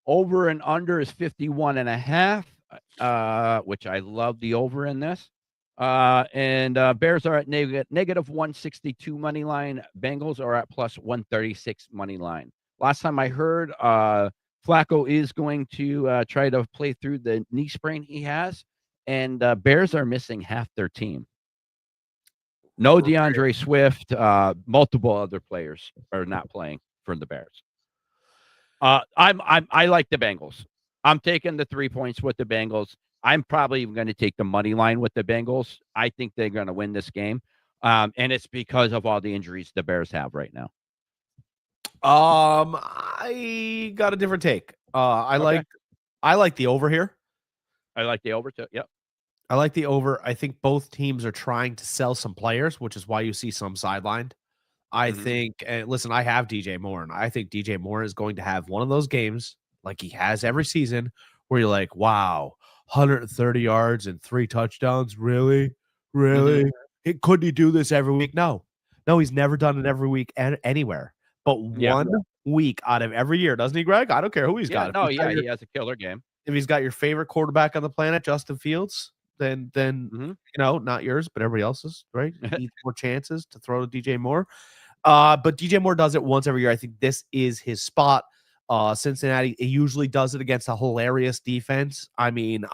Over and under is 51.5, which I love the over in this. And Bears are at negative 162 money line. Bengals are at plus 136 money line. Last time I heard, Flacco is going to try to play through the knee sprain he has, and Bears are missing half their team. No DeAndre Swift. Multiple other players are not playing for the Bears. I like the Bengals. I'm taking the 3 points with the Bengals. I'm probably even going to take the money line with the Bengals. I think they're going to win this game. And it's because of all the injuries the Bears have right now. I got a different take. I like the over here. I like the over too. Yep. I like the over. I think both teams are trying to sell some players, which is why you see some sidelined. I think, and listen, I have DJ Moore, and I think DJ Moore is going to have one of those games like he has every season where you're like, wow, 130 yards and 3 touchdowns. Really? Really? Couldn't he do this every week? No, he's never done it every week anywhere. But 1 week out of every year, doesn't he, Greg? I don't care who he's got. No, he has a killer game. If he's got your favorite quarterback on the planet, Justin Fields, then not yours, but everybody else's, right? He needs more chances to throw to DJ Moore. But DJ Moore does it once every year. I think this is his spot. Cincinnati, he usually does it against a hilarious defense. I mean,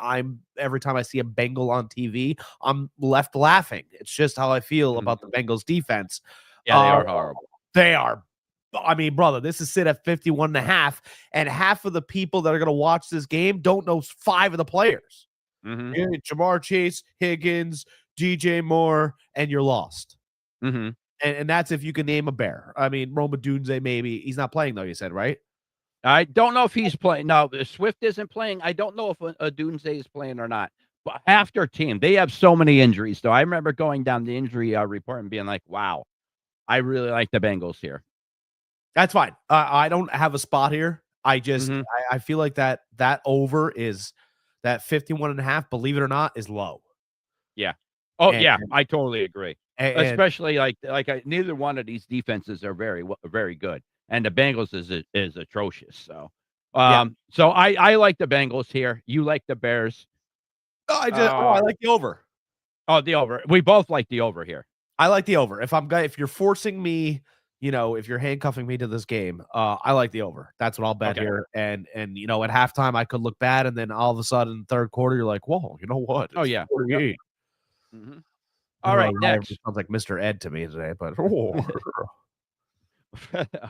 every time I see a Bengal on TV, I'm left laughing. It's just how I feel about the Bengals defense. Yeah, they are horrible. They are. I mean, brother, this is sit at 51.5, and half of the people that are going to watch this game don't know 5 of the players. Jamar Chase, Higgins, DJ Moore, and you're lost. And that's if you can name a Bear. I mean, Roma Dunze, maybe. He's not playing, though, you said, right? I don't know if he's playing. No, Swift isn't playing. I don't know if a Dunze is playing or not. But half their team, they have so many injuries, though. I remember going down the injury report and being like, wow, I really like the Bengals here. That's fine. I don't have a spot here. I just I feel like that over is that 51.5, believe it or not, is low. Yeah. Oh, yeah. I totally agree. Especially like neither one of these defenses are very good, and the Bengals is atrocious. So, so I like the Bengals here. You like the Bears. I like the over. Oh, the over. We both like the over here. I like the over. If you're forcing me, if you're handcuffing me to this game, I like the over. That's what I'll bet here. And at halftime I could look bad, and then all of a sudden, third quarter, you're like, whoa, you know what? It's 48. All right, next. Sounds like Mr. Ed to me today, but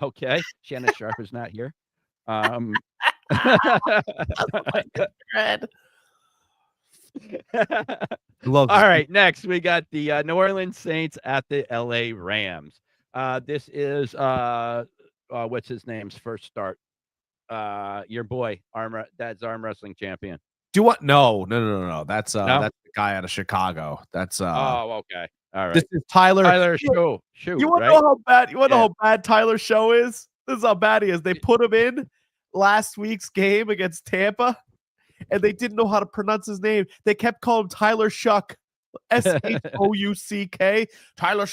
okay. Shannon Sharp is not here. Ed. All right, next we got the New Orleans Saints at the LA Rams. This is what's his name's first start? Your boy, dad's arm wrestling champion. Do what? No. That's the guy out of Chicago. That's oh, okay. All right. This is Tyler Shoe. You want to know how bad? You want to know how bad Tyler Show is? This is how bad he is. They put him in last week's game against Tampa, and they didn't know how to pronounce his name. They kept calling him Tyler Shuck, Shouck. Tyler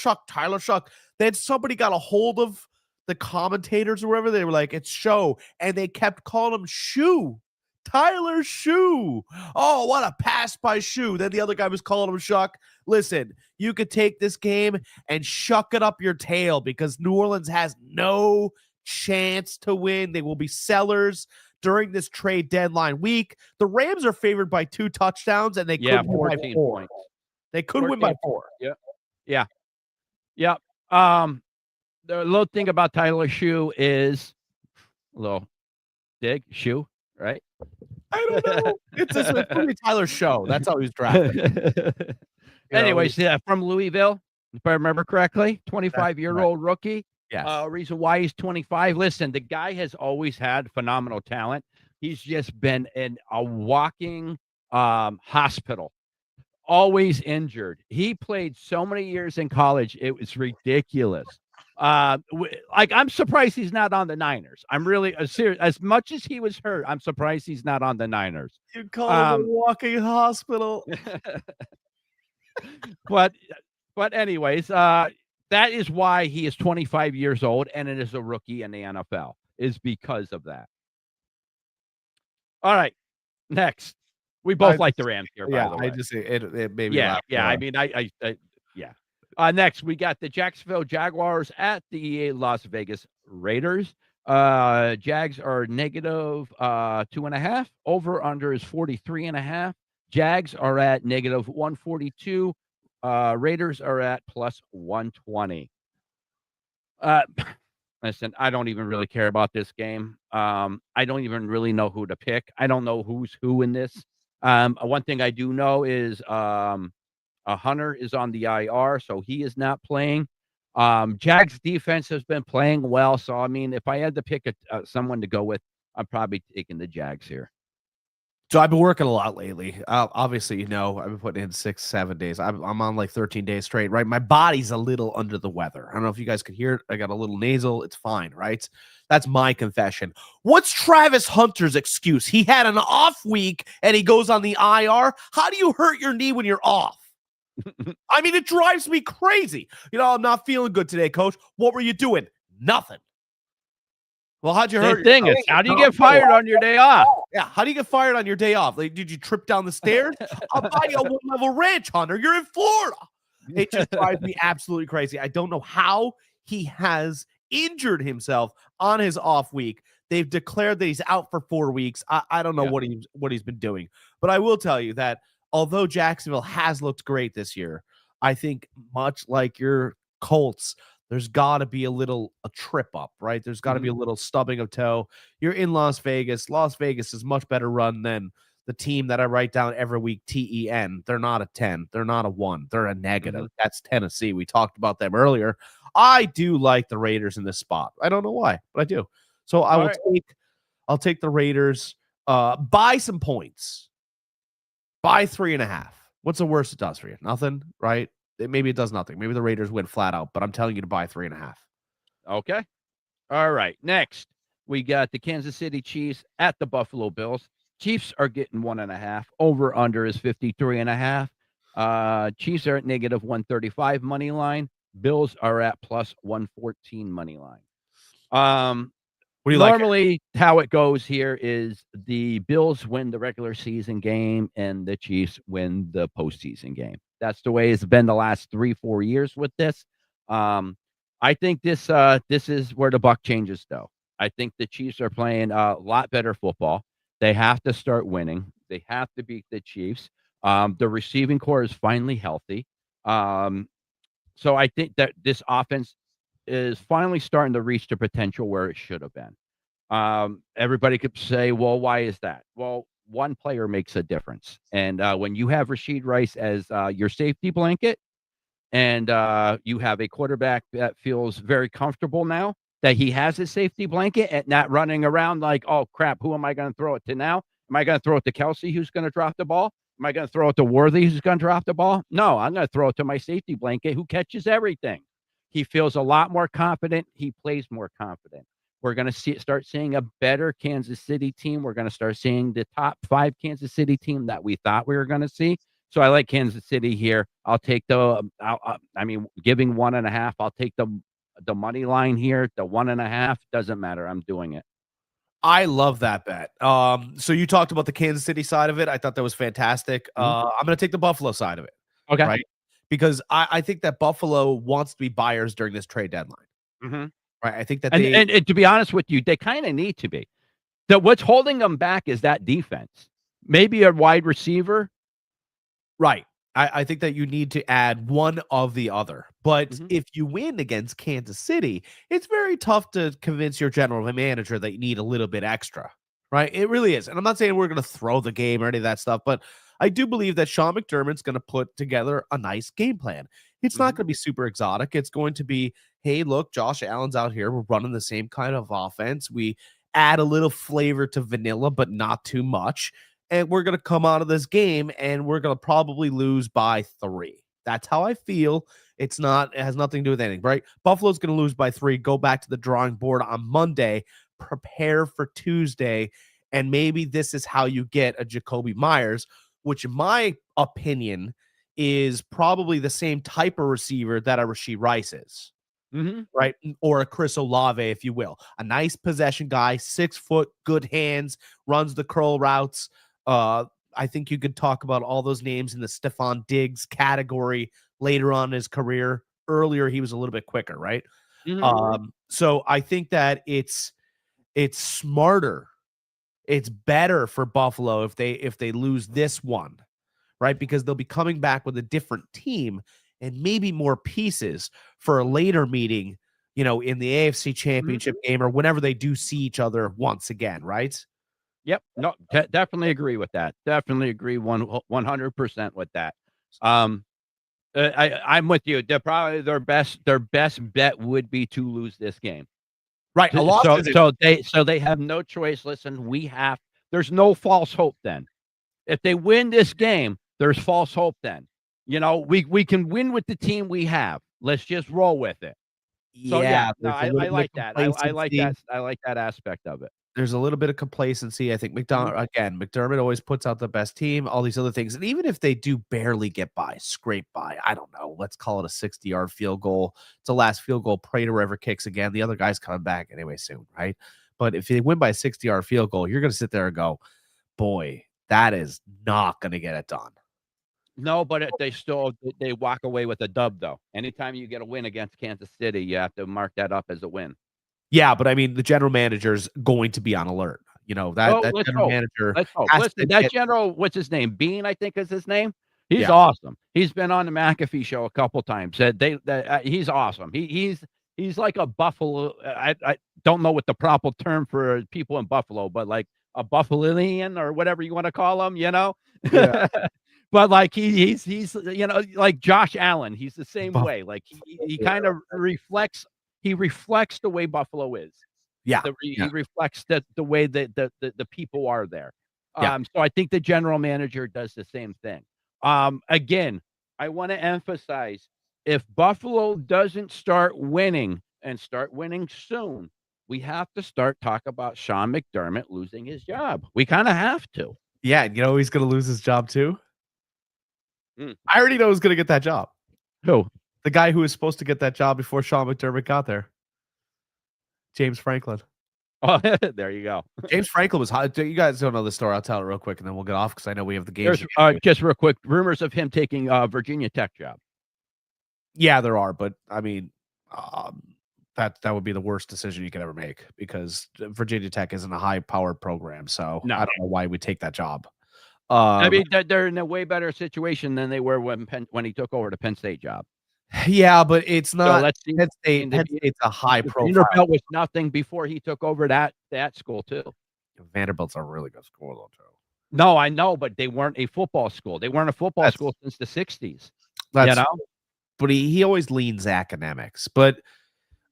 Shuck. Then somebody got a hold of the commentators or whatever. They were like, "It's Show," and they kept calling him Shoe. Tyler Shoe. Oh, what a pass by Shoe. Then the other guy was calling him Shuck. Listen, you could take this game and shuck it up your tail because New Orleans has no chance to win. They will be sellers during this trade deadline week. The Rams are favored by 2 touchdowns, and they could win by 4 points. They could win by 4. Yeah. The little thing about Tyler Shoe is a little dig shoe, right? I don't know. It's probably Tyler Show. That's how he's drafted. Anyways, from Louisville, if I remember correctly, 25-year-old rookie. Yes. Reason why he's 25. Listen, the guy has always had phenomenal talent. He's just been in a walking hospital, always injured. He played so many years in college, it was ridiculous. Like, I'm surprised he's not on the Niners. I'm really serious. As much as he was hurt, I'm surprised he's not on the Niners. You call him a walking hospital. But anyways, that is why he is 25 years old and it is a rookie in the NFL, is because of that. All right, next. We both like the Rams here, by the way. I just it made me Yeah, laugh. yeah. I mean, yeah. Next, we got the Jacksonville Jaguars at the Las Vegas Raiders. Jags are negative 2.5. Over under is 43.5. Jags are at negative 142. Raiders are at plus 120. Listen, I don't even really care about this game. I don't even really know who to pick. I don't know who's who in this. One thing I do know is Hunter is on the IR, so he is not playing. Jags defense has been playing well, so I mean, if I had to pick someone to go with, I'm probably taking the Jags here. So I've been working a lot lately. Obviously, I've been putting in 6-7 days. I'm on like 13 days straight, right? My body's a little under the weather. I don't know if you guys could hear it. I got a little nasal. It's fine, right? That's my confession. What's Travis Hunter's excuse? He had an off week and he goes on the IR. How do you hurt your knee when you're off? I mean, it drives me crazy. I'm not feeling good today, coach. What were you doing? Nothing. Well, how'd you hurt? Thing is, how do you get fired on your day off? Yeah, how do you get fired on your day off? Like, did you trip down the stairs? I'll buy you a one-level ranch, Hunter. You're in Florida. It just drives me absolutely crazy. I don't know how he has injured himself on his off week. They've declared that he's out for 4 weeks. I don't know what he's been doing. But I will tell you that although Jacksonville has looked great this year, I think much like your Colts, there's got to be a trip up, right? There's got to be a little stubbing of toe. You're in Las Vegas. Las Vegas is much better run than the team that I write down every week, TEN. They're not a 10. They're not a 1. They're a negative. That's Tennessee. We talked about them earlier. I do like the Raiders in this spot. I don't know why, but I do. So I'll take the Raiders by some points. By 3.5. What's the worst it does for you? Nothing, right? Maybe it does nothing. Maybe the Raiders win flat out, but I'm telling you to buy 3.5. Okay. All right. Next, we got the Kansas City Chiefs at the Buffalo Bills. Chiefs are getting 1.5. Over under is 53.5. Chiefs are at negative 135 money line. Bills are at plus 114 money line. What do you Normally, how it goes here is the Bills win the regular season game and the Chiefs win the postseason game. That's the way it's been the last 3-4 years with this. I think this is where the buck changes, though. I think the Chiefs are playing a lot better football. They have to start winning. They have to beat the Chiefs. The receiving core is finally healthy. So I think that this offense is finally starting to reach the potential where it should have been. Everybody could say, well, why is that? Well, one player makes a difference. And when you have Rashid Rice as your safety blanket and you have a quarterback that feels very comfortable now that he has his safety blanket and not running around like, oh, crap, who am I going to throw it to now? Am I going to throw it to Kelsey, who's going to drop the ball? Am I going to throw it to Worthy, who's going to drop the ball? No, I'm going to throw it to my safety blanket who catches everything. He feels a lot more confident. He plays more confident. We're going to start seeing a better Kansas City team. We're going to start seeing the top 5 Kansas City team that we thought we were going to see. So I like Kansas City here. I'll take giving 1.5. I'll take the money line here. The 1.5 doesn't matter. I'm doing it. I love that bet. So you talked about the Kansas City side of it. I thought that was fantastic. I'm going to take the Buffalo side of it. Okay. Right? Because I think that Buffalo wants to be buyers during this trade deadline. Right? I think that and to be honest with you, they kind of need to be. What's holding them back is that defense. Maybe a wide receiver. Right. I think that you need to add one of the other. But if you win against Kansas City, it's very tough to convince your general manager that you need a little bit extra. Right? It really is. And I'm not saying we're going to throw the game or any of that stuff, but I do believe that Sean McDermott's going to put together a nice game plan. It's not going to be super exotic. It's going to be, hey, look, Josh Allen's out here. We're running the same kind of offense. We add a little flavor to vanilla, but not too much. And we're going to come out of this game and we're going to probably lose by 3. That's how I feel. It has nothing to do with anything, right? Buffalo's going to lose by 3, go back to the drawing board on Monday, prepare for Tuesday, and maybe this is how you get a Jacoby Myers, which in my opinion is probably the same type of receiver that a Rashee Rice is. Right? Or a Chris Olave, if you will. A nice possession guy, 6 foot, good hands, runs the curl routes. I think you could talk about all those names in the Stephon Diggs category later on in his career. Earlier, he was a little bit quicker, right? So I think that it's smarter. It's better for Buffalo if they lose this one, right? Because they'll be coming back with a different team and maybe more pieces for a later meeting, in the AFC Championship game or whenever they do see each other once again, right? Yep. No, definitely agree with that. Definitely agree 100% with that. I'm with you. They're probably their best bet would be to lose this game. Right. A lot So they have no choice. Listen, there's no false hope then. If they win this game, there's false hope then. We can win with the team we have. Let's just roll with it. So yeah, no, I like that. I like that. I like that aspect of it. There's a little bit of complacency. I think McDermott always puts out the best team, all these other things. And even if they do barely get by, scrape by, I don't know, let's call it a 60-yard field goal. It's the last field goal Prater ever kicks again. The other guy's coming back anyway soon, right? But if they win by a 60-yard field goal, you're going to sit there and go, boy, that is not going to get it done. No, but they walk away with a dub, though. Anytime you get a win against Kansas City, you have to mark that up as a win. Yeah, but I mean, the general manager's going to be on alert. That general manager. Let's hope. Listen, that general, what's his name? Bean, I think is his name. He's awesome. He's been on the McAfee show a couple times. He's awesome. He's like a Buffalo. I don't know what the proper term for people in Buffalo, but like a Buffalian or whatever you want to call him. Yeah. But like he's like Josh Allen. He's the same way. Like he kind of reflects. He reflects the way Buffalo is. Yeah. He reflects the way that the people are there. Yeah. So I think the general manager does the same thing. Again, I want to emphasize, if Buffalo doesn't start winning and start winning soon, we have to start talking about Sean McDermott losing his job. We kind of have to. Yeah, he's going to lose his job too. I already know who's going to get that job. Who? The guy who was supposed to get that job before Sean McDermott got there. James Franklin. Oh, there you go. James Franklin was hot. You guys don't know the story. I'll tell it real quick, and then we'll get off because I know we have the game. Just real quick, rumors of him taking Virginia Tech job. Yeah, there are, but I mean, that would be the worst decision you could ever make because Virginia Tech isn't a high-powered program, so I don't know why we take that job. I mean, they're in a way better situation than they were when he took over the Penn State job. Yeah, but it's not. So Penn State's a high profile. Vanderbilt was nothing before he took over that school too. Vanderbilt's a really good school though, too. No, I know, but they weren't a football school. They weren't a football school since the 60s. But he always leans academics. But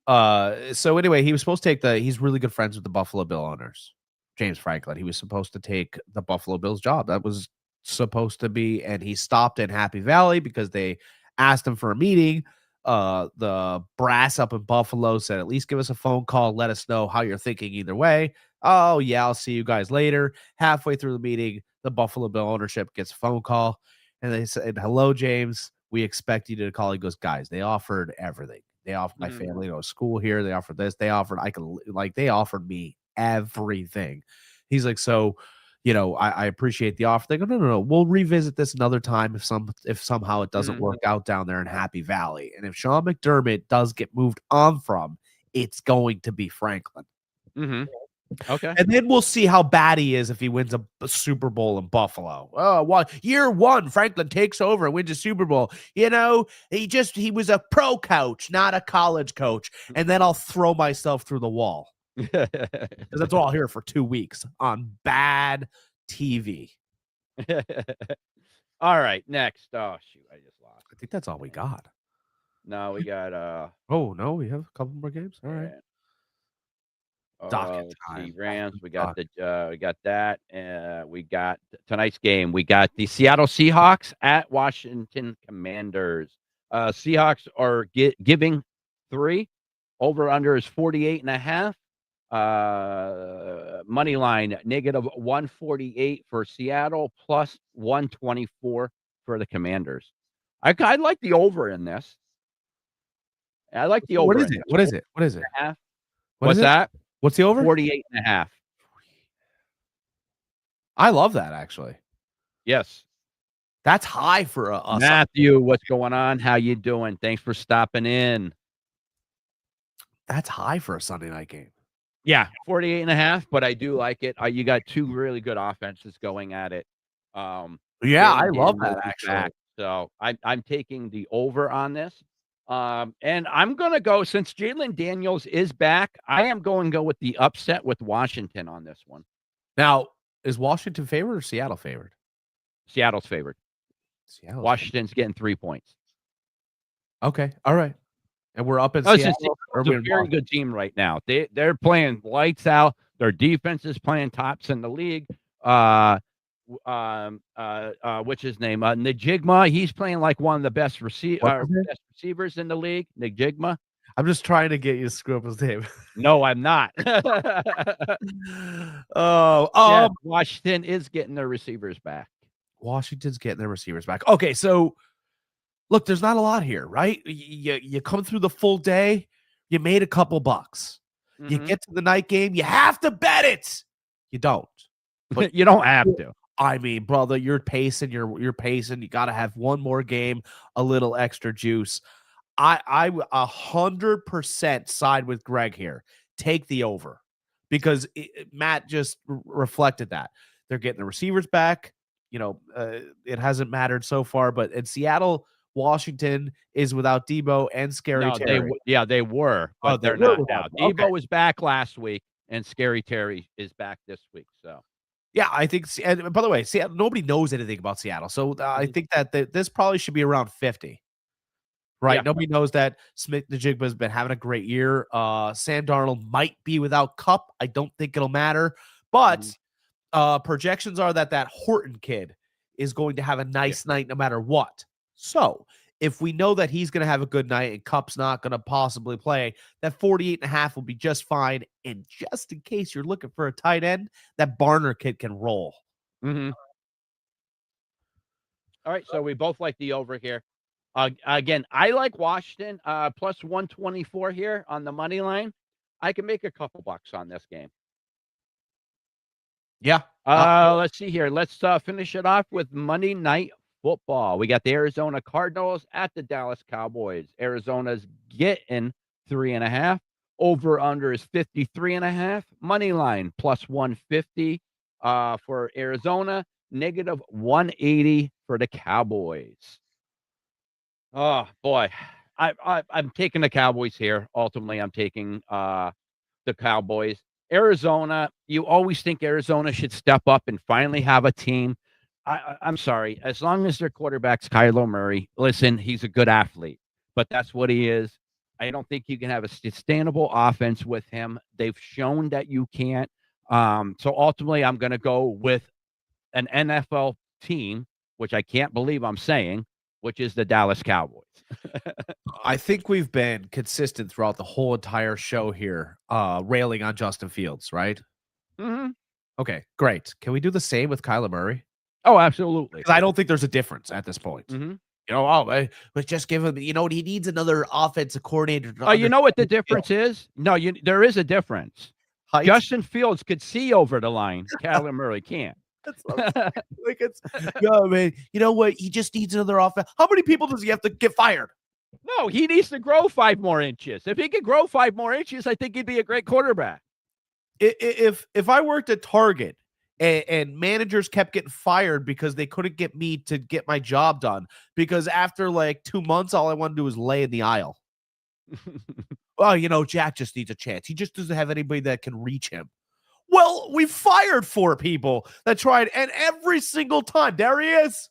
so anyway, he was supposed to take he's really good friends with the Buffalo Bill owners. James Franklin. He was supposed to take the Buffalo Bills job. That was supposed to be, and he stopped in Happy Valley because they asked him for a meeting. The brass up in Buffalo said, at least give us a phone call. Let us know how you're thinking either way. Oh, yeah, I'll see you guys later. Halfway through the meeting, the Buffalo Bill ownership gets a phone call, and they said, hello, James. We expect you to call. He goes, guys, they offered everything. They offered my family to go to school here. They offered this. They offered, they offered me everything. He's like, so, I appreciate the offer. They go, no. We'll revisit this another time if somehow it doesn't work out down there in Happy Valley. And if Sean McDermott does get moved on from, it's going to be Franklin. Okay. And then we'll see how bad he is if he wins a Super Bowl in Buffalo. Oh, year one, Franklin takes over and wins a Super Bowl. He was a pro coach, not a college coach. And then I'll throw myself through the wall. Because that's all I'll hear for 2 weeks on bad TV. All right, next. Oh, shoot, I just lost. I think that's all we got. No, we got Oh, no, we have a couple more games. All right. Docket Let's see, time. Rams. We got that. We got tonight's game. We got the Seattle Seahawks at Washington Commanders. Seahawks are giving 3. Over under is 48.5. Money line -148 for Seattle, plus 124 for the Commanders. I like the over in this. I like the over. What is it? What is it? What is it? What's that? What's the over? 48.5. I love that, actually. Yes. That's high for us. Matthew, what's going on? How you doing? Thanks for stopping in. That's high for a Sunday night game. Yeah, 48.5, but I do like it. You got 2 really good offenses going at it. Yeah, I love that, actually. Back, so I'm taking the over on this. And I'm gonna go, since Jalen Daniels is back, I am going to go with the upset with Washington on this one. Now, is Washington favored or Seattle favored? Seattle's favored. Washington's getting 3 points. Okay, all right. And we're up in Seattle. It's a very good team right now. They're playing lights out. Their defense is playing tops in the league. What's his name? Najigma. He's playing like one of the best receivers in the league. Najigma. I'm just trying to get you to screw up his name. No, I'm not. Yeah, Washington is getting their receivers back. Washington's getting their receivers back. Okay, so look, there's not a lot here, right? You come through the full day, you made a couple bucks. Mm-hmm. You get to the night game, you have to bet it. You don't. But you don't have to. I mean, brother, you're pacing. You're pacing. You got to have one more game, a little extra juice. I 100% side with Greg here. Take the over, because Matt just reflected that they're getting the receivers back. You know, it hasn't mattered so far, but in Seattle, Washington is without Debo and Scary Terry. They were, but they're not now. Debo was back last week, and Scary Terry is back this week. So, yeah, I think. And by the way, Seattle, nobody knows anything about Seattle, so I think that this probably should be around 50. Right, nobody knows that Smith-Njigba has been having a great year. Sam Darnold might be without Cup. I don't think it'll matter, but projections are that Horton kid is going to have a nice night no matter what. So if we know that he's going to have a good night and Cup's not going to possibly play, that 48.5 will be just fine. And just in case you're looking for a tight end, that Barner kid can roll. Mm-hmm. All right, so we both like the over here. Again, I like Washington plus 124 here on the money line. I can make a couple bucks on this game. Yeah. Let's see here. Let's finish it off with Monday Night Football. We got the Arizona Cardinals at the Dallas Cowboys. Arizona's getting 3.5. Over under is 53.5. Money line plus 150 for Arizona. -180 for the Cowboys. Oh boy, I'm taking the Cowboys here. Ultimately, I'm taking the Cowboys. Arizona, you always think Arizona should step up and finally have a team. I'm sorry, as long as their quarterback's Kyler Murray, listen, he's a good athlete, but that's what he is. I don't think you can have a sustainable offense with him. They've shown that you can't. So ultimately, I'm going to go with an NFL team, which I can't believe I'm saying, which is the Dallas Cowboys. I think we've been consistent throughout the whole entire show here, railing on Justin Fields, right? Mm-hmm. Okay, great. Can we do the same with Kyler Murray? Oh, absolutely. Because I don't think there's a difference at this point. Mm-hmm. You know, but just give him, he needs another offensive coordinator. You know what the difference is? No, there is a difference. Height. Justin Fields could see over the line. Kyler Murray can't. That's like man. You know what? He just needs another offense. How many people does he have to get fired? No, he needs to grow 5 more inches. If he could grow 5 more inches, I think he'd be a great quarterback. If I worked at Target and managers kept getting fired because they couldn't get me to get my job done, because after like 2 months, all I want to do is lay in the aisle. Well, Jack just needs a chance. He just doesn't have anybody that can reach him. Well, we fired 4 people that tried, and every single time, there he is.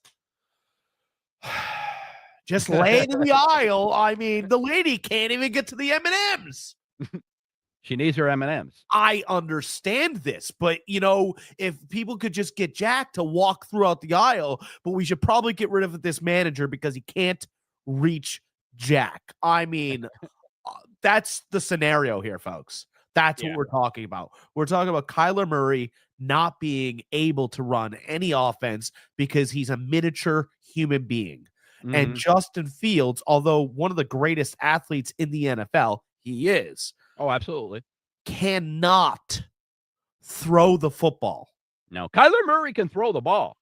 Just laying in the aisle. I mean, the lady can't even get to the M&Ms. She needs her M&Ms. I understand this, but if people could just get Jack to walk throughout the aisle, but we should probably get rid of this manager because he can't reach Jack. I mean, that's the scenario here, folks. That's what we're talking about. We're talking about Kyler Murray not being able to run any offense because he's a miniature human being. And Justin Fields, although one of the greatest athletes in the NFL, he is. Oh, absolutely. Cannot throw the football. No, Kyler Murray can throw the ball.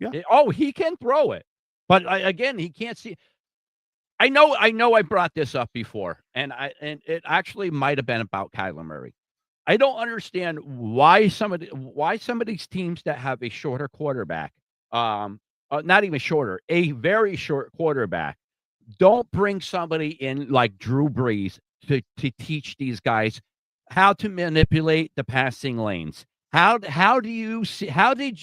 Yeah. He can throw it. But again, he can't see. I know I brought this up before, and it actually might have been about Kyler Murray. I don't understand why some of these teams that have a shorter quarterback, not even shorter, a very short quarterback, don't bring somebody in like Drew Brees to teach these guys how to manipulate the passing lanes. How did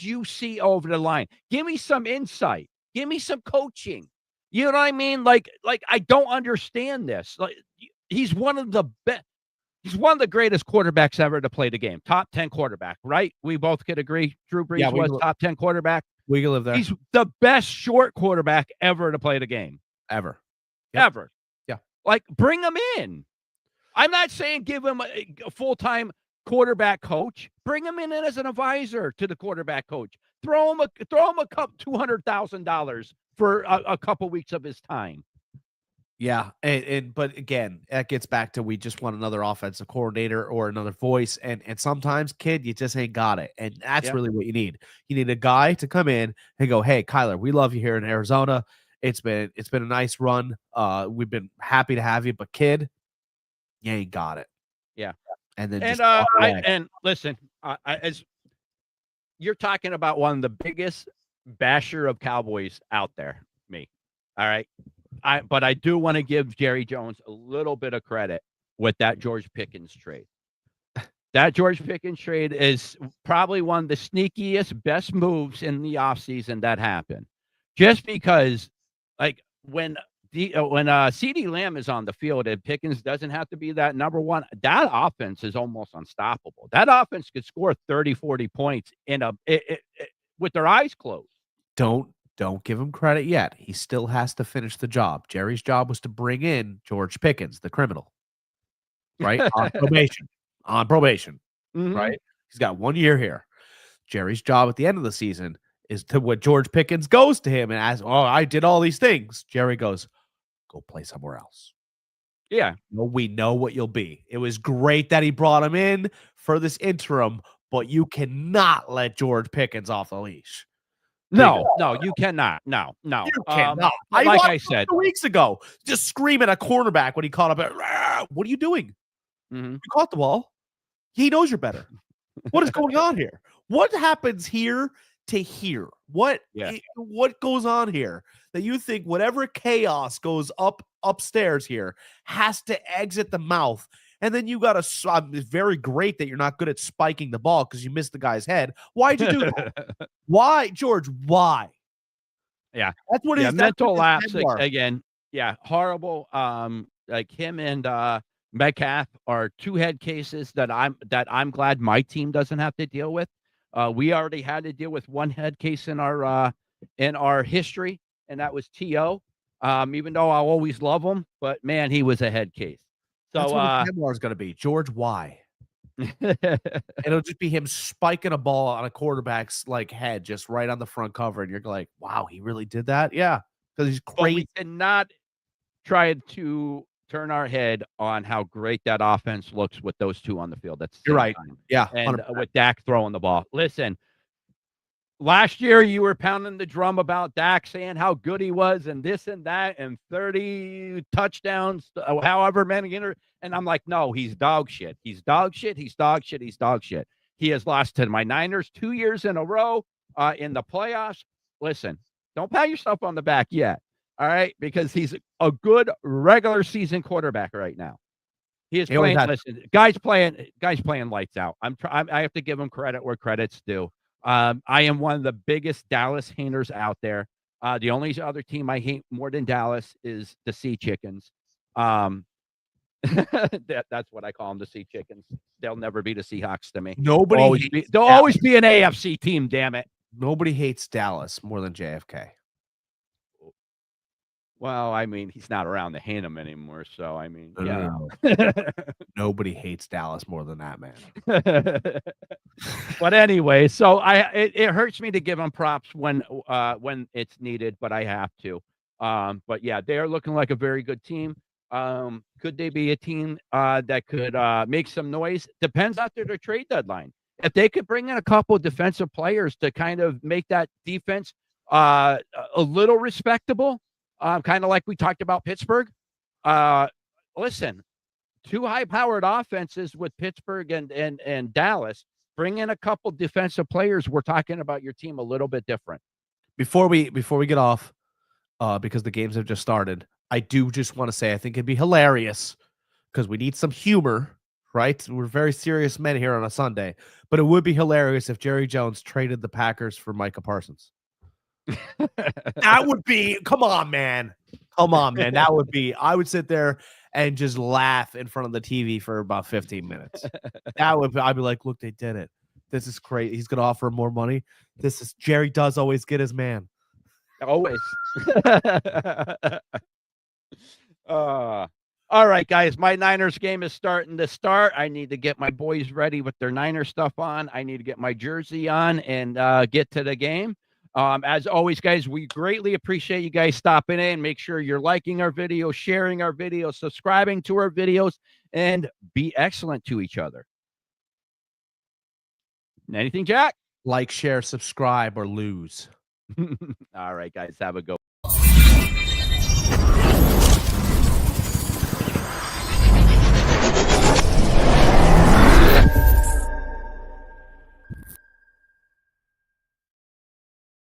you see over the line? Give me some insight. Give me some coaching. You know what I mean? Like I don't understand this. Like he's one of the best. He's one of the greatest quarterbacks ever to play the game. Top 10 quarterback, right? We both could agree. Drew Brees was top 10 quarterback. We can live there. He's the best short quarterback ever to play the game. Ever. Ever. Yeah. Like bring him in. I'm not saying give him a full-time quarterback coach. Bring him in as an advisor to the quarterback coach. Throw him a couple $200,000 for a couple weeks of his time. Yeah, but again, that gets back to we just want another offensive coordinator or another voice, and sometimes, kid, you just ain't got it, and that's really what you need. You need a guy to come in and go, "Hey, Kyler, we love you here in Arizona. It's been a nice run. We've been happy to have you, but kid, you ain't got it." Yeah, and then and listen, as you're talking about one of the biggest basher of Cowboys out there, me. All right. But I do want to give Jerry Jones a little bit of credit with that George Pickens trade. That George Pickens trade is probably one of the sneakiest, best moves in the offseason that happened. Just because, like, when CeeDee Lamb is on the field and Pickens doesn't have to be that number one, that offense is almost unstoppable. That offense could score 30, 40 points with their eyes closed. Don't give him credit yet. He still has to finish the job. Jerry's job was to bring in George Pickens, the criminal, right? On probation, right? He's got 1 year here. Jerry's job at the end of the season is to when George Pickens goes to him and asks, "Oh, I did all these things." Jerry goes, "Go play somewhere else." Yeah. We know what you'll be. It was great that he brought him in for this interim, but you cannot let George Pickens off the leash. No, you cannot. No. You cannot. Like I said 2 weeks ago, just screaming at cornerback when he caught up. What are you doing? You caught the ball. He knows you're better. What is going on here? What happens here to here? What goes on here that you think whatever chaos goes upstairs here has to exit the mouth? And then you got it's very great that you're not good at spiking the ball because you missed the guy's head. Why'd you do that? Why, George? Why? Yeah, that's what his mental lapse again. Yeah, horrible. Like him and Metcalf are two head cases that I'm glad my team doesn't have to deal with. We already had to deal with one head case in our history, and that was T.O. Even though I'll always love him, but man, he was a head case. So that's what his memoir is going to be. George, why? It'll just be him spiking a ball on a quarterback's head, just right on the front cover, and you're like, "Wow, he really did that." Yeah, because he's crazy. But we cannot try to turn our head on how great that offense looks with those two on the field. You're right. Time. Yeah, and with Dak throwing the ball. Listen. Last year, you were pounding the drum about Dak, saying how good he was and this and that and 30 touchdowns, however many. And I'm like, no, he's dog shit. He's dog shit. He's dog shit. He's dog shit. He has lost to my Niners 2 years in a row in the playoffs. Listen, don't pat yourself on the back yet, all right? Because he's a good regular season quarterback right now. He is playing. Listen, guys playing lights out. I have to give him credit where credit's due. I am one of the biggest Dallas haters out there. The only other team I hate more than Dallas is the Sea Chickens. And That's what I call them, the sea chickens. They'll never be the Seahawks to me. Nobody They'll always be an AFC team, damn it. Nobody hates Dallas more than JFK. Well, I mean, he's not around to hate him anymore, so I mean, No. Nobody hates Dallas more than that man. But anyway, so it hurts me to give him props when it's needed, but I have to. But yeah, they are looking like a very good team. Could they be a team that could make some noise? Depends after their trade deadline. If they could bring in a couple of defensive players to kind of make that defense a little respectable, kind of like we talked about Pittsburgh. Listen, two high-powered offenses with Pittsburgh and Dallas. Bring in a couple defensive players. We're talking about your team a little bit different. Before we get off, because the games have just started, I do just want to say I think it'd be hilarious because we need some humor, right? We're very serious men here on a Sunday, but it would be hilarious if Jerry Jones traded the Packers for Micah Parsons. That would be, come on, man. That would be, I would sit there and just laugh in front of the TV for about 15 minutes. I'd be like, look, they did it. This is crazy. He's going to offer more money. Jerry does always get his man. Always. All right, guys, my Niners game is starting to start. I need to get my boys ready with their Niner stuff on. I need to get my jersey on and get to the game. As always, guys, we greatly appreciate you guys stopping in. Make sure you're liking our videos, sharing our videos, subscribing to our videos, and be excellent to each other. Anything, Jack? Like, share, subscribe, or lose. All right, guys, have a go.